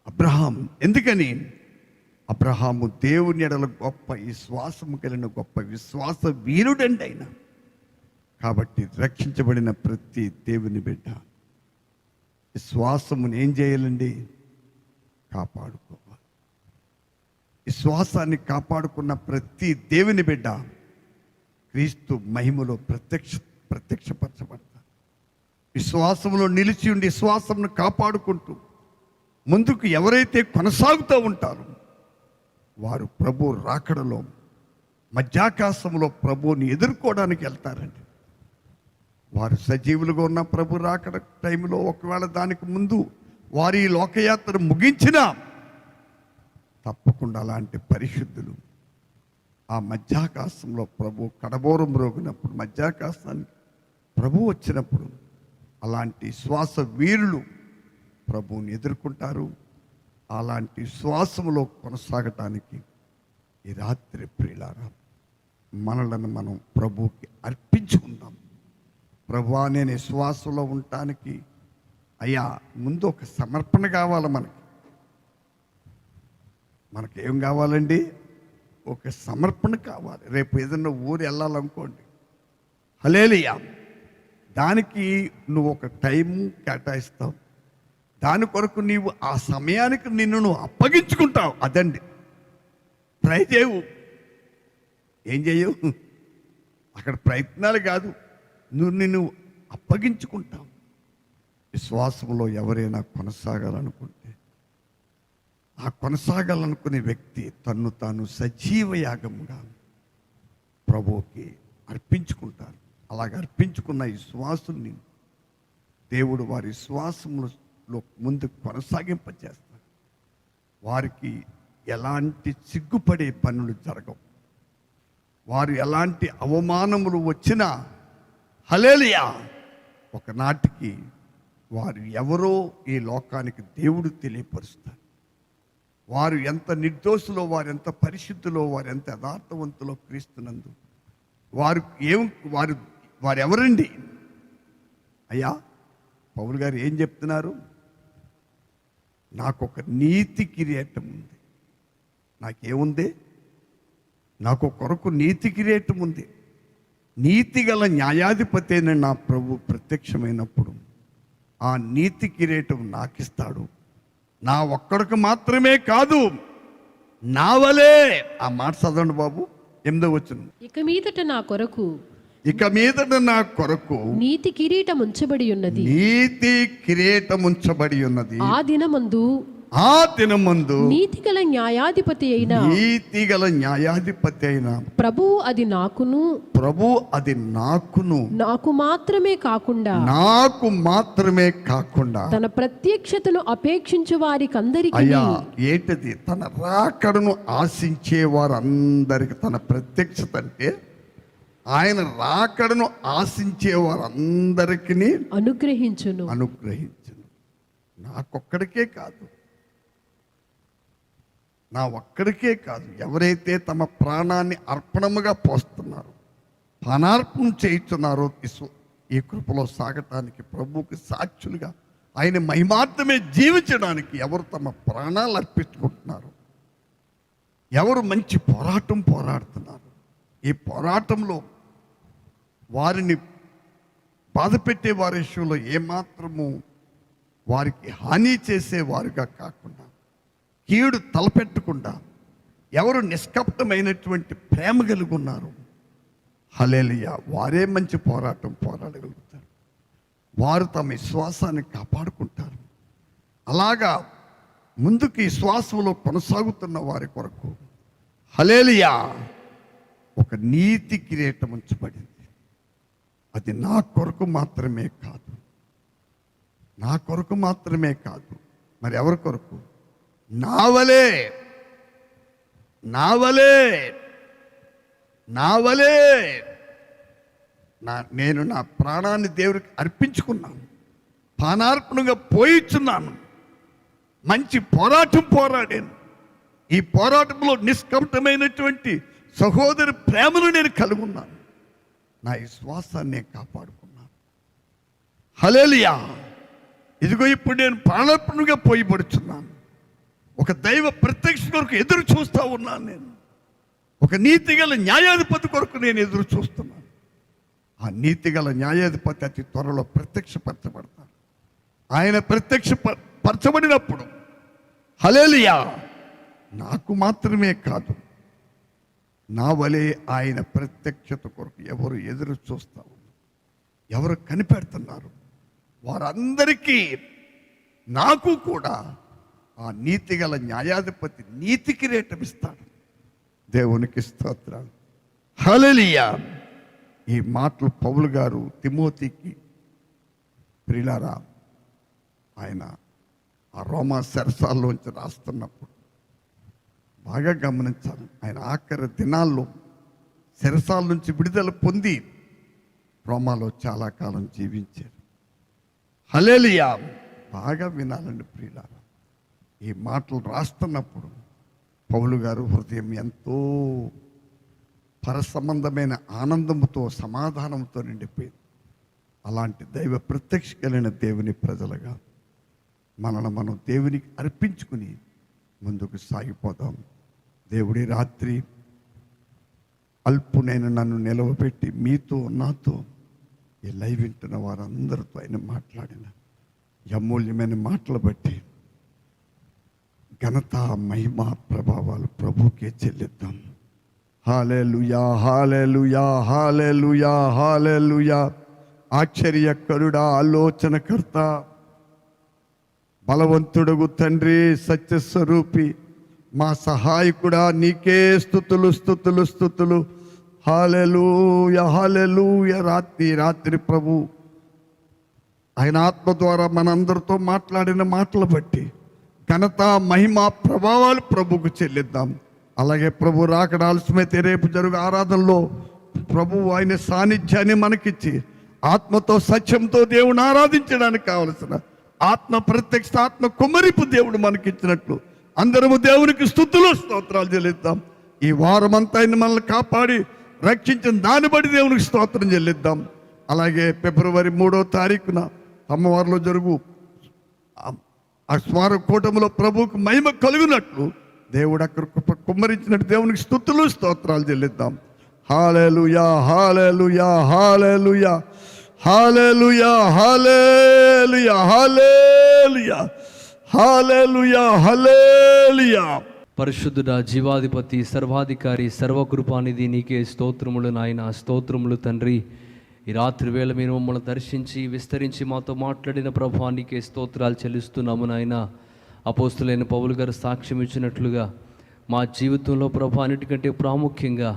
అబ్రహాం. ఎందుకని? అబ్రహాము దేవుని ఎడల గొప్ప విశ్వాసము కలిగిన గొప్ప విశ్వాస వీరుడండి ఆయన. కాబట్టి రక్షించబడిన ప్రతి దేవుని బిడ్డ విశ్వాసమును ఏం చేయాలండి? కాపాడుకోవాలి. విశ్వాసాన్ని కాపాడుకున్న ప్రతి దేవుని బిడ్డ క్రీస్తు మహిమలో ప్రత్యక్షపరచబడతారు. విశ్వాసంలో నిలిచి ఉండి విశ్వాసమును కాపాడుకుంటూ ముందుకు ఎవరైతే కొనసాగుతూ ఉంటారో వారు ప్రభు రాకడలో మధ్యాకాశంలో ప్రభువుని ఎదుర్కోవడానికి వెళ్తారండి. వారు సజీవులుగా ఉన్న ప్రభు రాకడ టైంలో ఒకవేళ దానికి ముందు వారి లోకయాత్ర ముగించినా తప్పకుండా అలాంటి పరిశుద్ధులు ఆ మధ్యాకాశంలో ప్రభు కడబోరం రోగినప్పుడు, మధ్యాకాశానికి ప్రభు వచ్చినప్పుడు అలాంటి శ్వాస వీరులు ప్రభువుని ఎదుర్కొంటారు. అలాంటి శ్వాసములో కొనసాగటానికి ఈ రాత్రి ప్రియులారా మనలను మనం ప్రభువుకి అర్పించుకుందాం. ప్రభువా, నేను విశ్వాసంలో ఉండటానికి అయ్యా ముందు ఒక సమర్పణ కావాలి. మనకేం కావాలండి? ఒక సమర్పణ కావాలి. రేపు ఏదన్నా ఊరు వెళ్ళాలనుకోండి, హల్లెలూయా, దానికి నువ్వు ఒక టైం కేటాయిస్తావు. దాని కొరకు నీవు ఆ సమయానికి నువ్వు అప్పగించుకుంటావు. అదండి, ట్రై చేయవు. ఏం చేయవు అక్కడ, ప్రయత్నాలు కాదు, నిన్ను అప్పగించుకుంటావు. విశ్వాసంలో ఎవరైనా కొనసాగాలనుకుంటే ఆ కొనసాగాలనుకునే వ్యక్తి తన్ను తాను సజీవ యాగముగా ప్రభువుకి అర్పించుకుంటారు. అలాగ అర్పించుకున్న విశ్వాసుల్ని దేవుడు వారి విశ్వాసంలో ముందు కొనసాగింపజేస్తారు. వారికి ఎలాంటి సిగ్గుపడే పనులు జరగవు. వారు ఎలాంటి అవమానములు వచ్చినా హల్లెలూయా ఒకనాటికి వారు ఎవరో ఈ లోకానికి దేవుడు తెలియపరుస్తారు. వారు ఎంత నిర్దోషులో, వారు ఎంత పరిశుద్ధులో, వారు ఎంత యథార్థవంతులో క్రీస్తునందు వారు ఎవరండి? అయ్యా, పౌలు గారు ఏం చెప్తున్నారు? నాకొక నీతి కిరీటం ఉంది. నాకేముంది? నాకు కొరకు నీతి కిరీటం ఉంది. నీతి గల న్యాయాధిపతి అయిన నా ప్రభు ప్రత్యక్షమైనప్పుడు ఆ నీతి కిరీటం నాకిస్తాడు. నా ఒక్కడికి మాత్రమే కాదు, నా వలే. ఆ మాట చదవండి బాబు, 8వ వచనం. ఇక మీదట నా కొరకు నీతి కిరీటం ఉంచబడి ఉన్నది. నీతి కిరీటం ఉంచబడి ఉన్నది. ఆ దినమందు నీతిగల న్యాయాధిపతి అయిన ప్రభువు అది నాకును నాకు మాత్రమే కాకుండా తన ప్రత్యక్షతను అపేక్షించు వారికందరికీ. అయ్యా, ఏంటది? తన రాకడను ఆశించే వారందరికి తన ప్రత్యక్షత అంటే ఆయన రాకడను ఆశించే వారందరికీ అనుగ్రహించును. నాకొక్కడికే కాదు, నా ఒక్కడికే కాదు, ఎవరైతే తమ ప్రాణాన్ని అర్పణముగా పోస్తున్నారో, ప్రాణార్పణ చేస్తున్నారో, ఈ కృపలో సాగటానికి, ప్రభువుకి సాక్షులుగా ఆయన మహిమార్థమే జీవించడానికి ఎవరు తమ ప్రాణాలు అర్పించుకుంటున్నారు, ఎవరు మంచి పోరాడుతున్నారు, ఈ పోరాటంలో వారిని బాధ పెట్టే వారి విషయంలో ఏమాత్రము వారికి హాని చేసేవారుగా కాకుండా, కీడు తలపెట్టకుండా ఎవరు నిష్కపటమైనటువంటి ప్రేమ కలిగి ఉన్నారు, హల్లెలూయా, వారే మంచి పోరాడగలుగుతారు. వారు తమ విశ్వాసాన్ని కాపాడుకుంటారు. అలాగా ముందుకు ఈ శ్వాసంలో కొనసాగుతున్న వారి కొరకు హల్లెలూయా ఒక నీతి కిరీటం ఉంచబడింది. అది నా కొరకు మాత్రమే కాదు, నా కొరకు మాత్రమే కాదు, మరి ఎవరి కొరకు? నావలే నేను నా ప్రాణాన్ని దేవుడికి అర్పించుకున్నాను, పానార్పణగా పోయిచున్నాను, మంచి పోరాటం పోరాడాను. ఈ పోరాటంలో నిష్కపటమైనటువంటి సహోదరి ప్రేమను నేను కలిగి ఉన్నాను. నా విశ్వాసాన్ని నేను కాపాడుకున్నాను. హల్లెలూయా. ఇదిగో ఇప్పుడు నేను ప్రాణార్పణగా పోయిపడుచున్నాను. ఒక దైవ ప్రత్యక్ష కొరకు ఎదురు చూస్తూ ఉన్నాను. నేను ఒక నీతిగల న్యాయాధిపతి కొరకు నేను ఎదురు చూస్తున్నాను. ఆ నీతిగల న్యాయాధిపతి అతి త్వరలో ప్రత్యక్షపరచబడతాడు. ఆయన ప్రత్యక్షపరచబడినప్పుడు హల్లెలూయా నాకు మాత్రమే కాదు, నా వలె ఆయన ప్రత్యక్షత కొరకు ఎవరు ఎదురు చూస్తూ ఉన్నారు, ఎవరు కనిపెడుతున్నారు, వారందరికీ నాకు కూడా ఆ నీతిగల న్యాయాధిపతి నీతి కిరీటం ఇస్తాడు. దేవునికి స్తోత్రాలు. హల్లెలూయా. ఈ మాటలు పౌలు గారు తిమోతికి, ప్రియులారా, ఆయన ఆ రోమా చెరసాల్లోంచి రాస్తున్నప్పుడు బాగా గమనించాలి. ఆయన ఆఖరి దినాల్లో చెరసాల నుంచి విడుదల పొంది రోమాలో చాలా కాలం జీవించారు. హల్లెలూయా. బాగా వినాలండి ప్రియులారా. ఈ మాటలు రాస్తున్నప్పుడు పౌలు గారు హృదయం ఎంతో పరసంబంధమైన ఆనందంతో, సమాధానంతో నిండిపోయింది. అలాంటి దైవ ప్రత్యక్ష కలిగిన దేవుని ప్రజలుగా మనల్ని మనం దేవునికి అర్పించుకుని ముందుకు సాగిపోదాం. దేవుడి రాత్రి అల్పునైన నన్ను నిలవబెట్టి మీతో నాతో ఈ లైవ్ వింటున్న వారందరితో ఆయన మాట్లాడిన అమూల్యమైన మాటలు బట్టి ఘనత, మహిమ, ప్రభావాలు ప్రభుకే చెల్లిద్దాం. హల్లెలూయా, హల్లెలూయా, హల్లెలూయా, హల్లెలూయా. ఆశ్చర్యకరుడా, ఆలోచనకర్త, బలవంతుడగు తండ్రి, సత్యస్వరూపి, మా సహాయకుడా, నీకే స్తుతులు స్తుతులు స్తుతులు. హల్లెలూయా, హల్లెలూయా. రాత్రి ప్రభు ఆయన ఆత్మ ద్వారా మనందరితో మాట్లాడిన మాటలు బట్టి ఘనత, మహిమ, ప్రభావాలు ప్రభుకు చెల్లిద్దాం. అలాగే ప్రభు రాకడ ఆలస్యమైతే రేపు జరుగు ఆరాధనలో ప్రభు ఆయన సాన్నిధ్యాన్ని మనకిచ్చి ఆత్మతో సత్యంతో దేవుని ఆరాధించడానికి కావలసిన ఆత్మ ప్రత్యక్ష, ఆత్మ కుమ్మరింపు దేవుడు మనకిచ్చినట్లు అందరము దేవునికి స్తుతులు స్తోత్రాలు చెల్లిద్దాం. ఈ వారమంతా ఆయన మనల్ని కాపాడి రక్షించిన దాన్ని బట్టి దేవునికి స్తోత్రం చెల్లిద్దాం. అలాగే ఫిబ్రవరి 3వ తారీఖున అమ్మవారిలో జరుగు ఆ స్మారక కూటమిలో ప్రభువుకు మహిమ కలుగునట్లు దేవుడు అక్కడ కుమ్మరించినట్టు దేవునికి స్తుతులు స్తోత్రాలు చెల్లిద్దాం. హల్లెలూయా, హల్లెలూయా, హల్లెలూయా, హల్లెలూయా, హల్లెలూయా, హల్లెలూయా, హల్లెలూయా, హల్లెలూయా. పరిశుద్ధుడా, జీవాధిపతి, సర్వాధికారి, సర్వకృపానిధి, నీకే స్తోత్రములు నాయన, స్తోత్రములు తండ్రి. ఈ రాత్రి వేళ మీరు మమ్మల్ని దర్శించి విస్తరించి మాతో మాట్లాడిన ప్రభా నీకే స్తోత్రాలు చెల్లిస్తున్నాము నాయన. అపోస్తులైన పౌలు గారు సాక్ష్యం ఇచ్చినట్లుగా మా జీవితంలో ప్రభా అన్నిటికంటే ప్రాముఖ్యంగా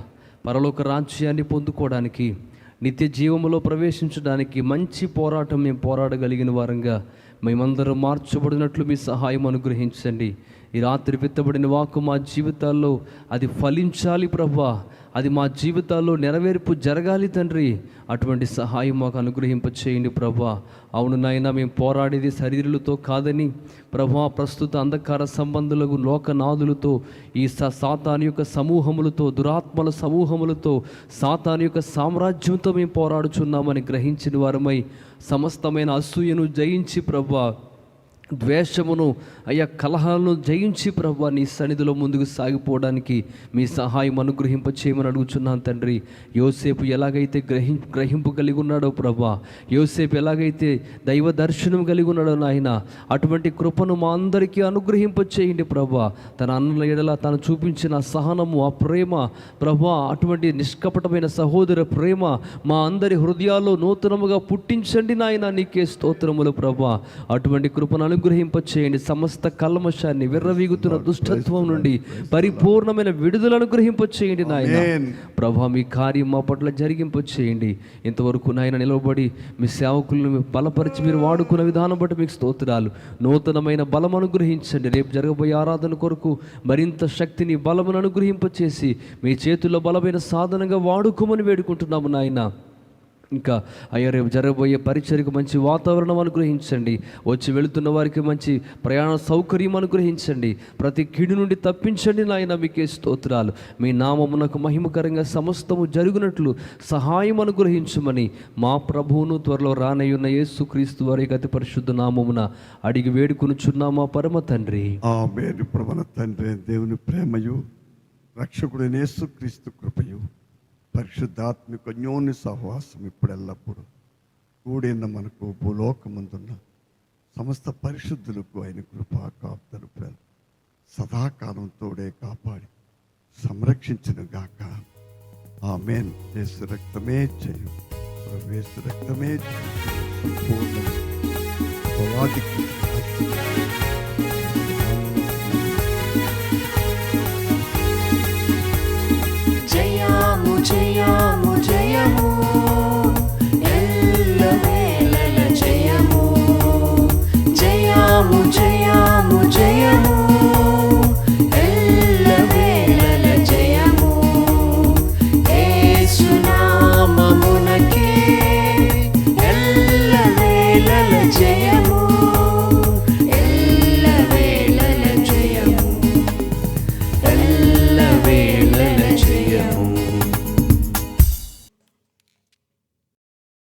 పరలోక రాజ్యాన్ని పొందుకోవడానికి, నిత్య జీవములో ప్రవేశించడానికి మంచి పోరాటం మేము పోరాడగలిగిన వారంగా మేమందరం మార్చబడినట్లు మీ సహాయం అనుగ్రహించండి. ఈ రాత్రి విత్తబడిన వాక్కు మా జీవితాల్లో అది ఫలించాలి ప్రభా, అది మా జీవితాల్లో నెరవేర్పు జరగాలి తండ్రి. అటువంటి సహాయం మాకు అనుగ్రహింప చేయండి ప్రభా. అవును నాయన, మేము పోరాడేది శరీరులతో కాదని ప్రభా, ప్రస్తుత అంధకార సంబంధులకు లోకనాథులతో, ఈ సాతాను యొక్క సమూహములతో, దురాత్మల సమూహములతో, సాతాను యొక్క సామ్రాజ్యంతో మేము పోరాడుచున్నామని గ్రహించిన వారమై సమస్తమైన అసూయను జయించి ప్రభా ద్వేషమును అయ్యా కలహాలను జయించి ప్రభా నీ సన్నిధిలో ముందుకు సాగిపోవడానికి మీ సహాయం అనుగ్రహింప చేయమని అడుగుచున్నాను తండ్రి. యోసేపు ఎలాగైతే గ్రహింపు కలిగి ఉన్నాడో ప్రభా, యోసేపు ఎలాగైతే దైవ దర్శనం కలిగి ఉన్నాడో నాయన, అటువంటి కృపను మా అందరికీ అనుగ్రహింప చేయండి ప్రభా. తన అన్నల ఎడల తను చూపించిన సహనము, ఆ ప్రేమ ప్రభా, అటువంటి నిష్కపటమైన సహోదర ప్రేమ మా అందరి హృదయాల్లో నూతనముగా పుట్టించండి నాయన. నీకే స్తోత్రములు ప్రభా. అటువంటి కృపను అనుగ్రహింప చేయండి. సమస్త కల్మషాన్ని, విర్రవీగుతున్న దుష్టత్వం నుండి పరిపూర్ణమైన విడుదల అనుగ్రహింప చేయండి నాయన. ప్రభా మీ కార్యం మా పట్ల జరిగింప చేయండి. ఇంతవరకు నాయన నిలవబడి మీ సేవకులను బలపరిచి మీరు వాడుకున్న విధానం బట్టి మీకు స్తోత్రాలు. నూతనమైన బలం అనుగ్రహించండి. రేపు జరగబోయే ఆరాధన కొరకు మరింత శక్తిని, బలమును అనుగ్రహింప చేసి మీ చేతుల్లో బలమైన సాధనంగా వాడుకోమని వేడుకుంటున్నాము నాయన. ఇంకా అయ్యా రేపు జరగబోయే పరిచర్యకు మంచి వాతావరణం అనుగ్రహించండి. వచ్చి వెళుతున్న వారికి మంచి ప్రయాణ సౌకర్యం అనుగ్రహించండి. ప్రతి కీడు నుండి తప్పించండి నాయన. మీకే స్తోత్రాలు. మీ నామమునకు మహిమకరంగా సమస్తము జరుగునట్లు సహాయం అనుగ్రహించమని మా ప్రభువును త్వరలో రానయ్యున్న యేసుక్రీస్తు వారి అతి పరిశుద్ధ నామమున అడిగి వేడుకొనుచున్నామా పరమ తండ్రి. ఆమేన్. ప్రభువైన తండ్రి దేవుని ప్రేమయు రక్షకుడైన యేసుక్రీస్తు కృపయు పరిశుద్ధాత్మిక అన్యోన్య సహవాసం ఇప్పుడు ఎల్లప్పుడు కూడిన మనకు భూలోకమందున్న సమస్త పరిశుద్ధులకు ఆయన కృపా కాపుదలు సదాకాలం తోడే కాపాడి సంరక్షించిన గాక. ఆమేన్. యేసు రక్తమే చేయు, యేసు రక్తమే సంపూర్ణ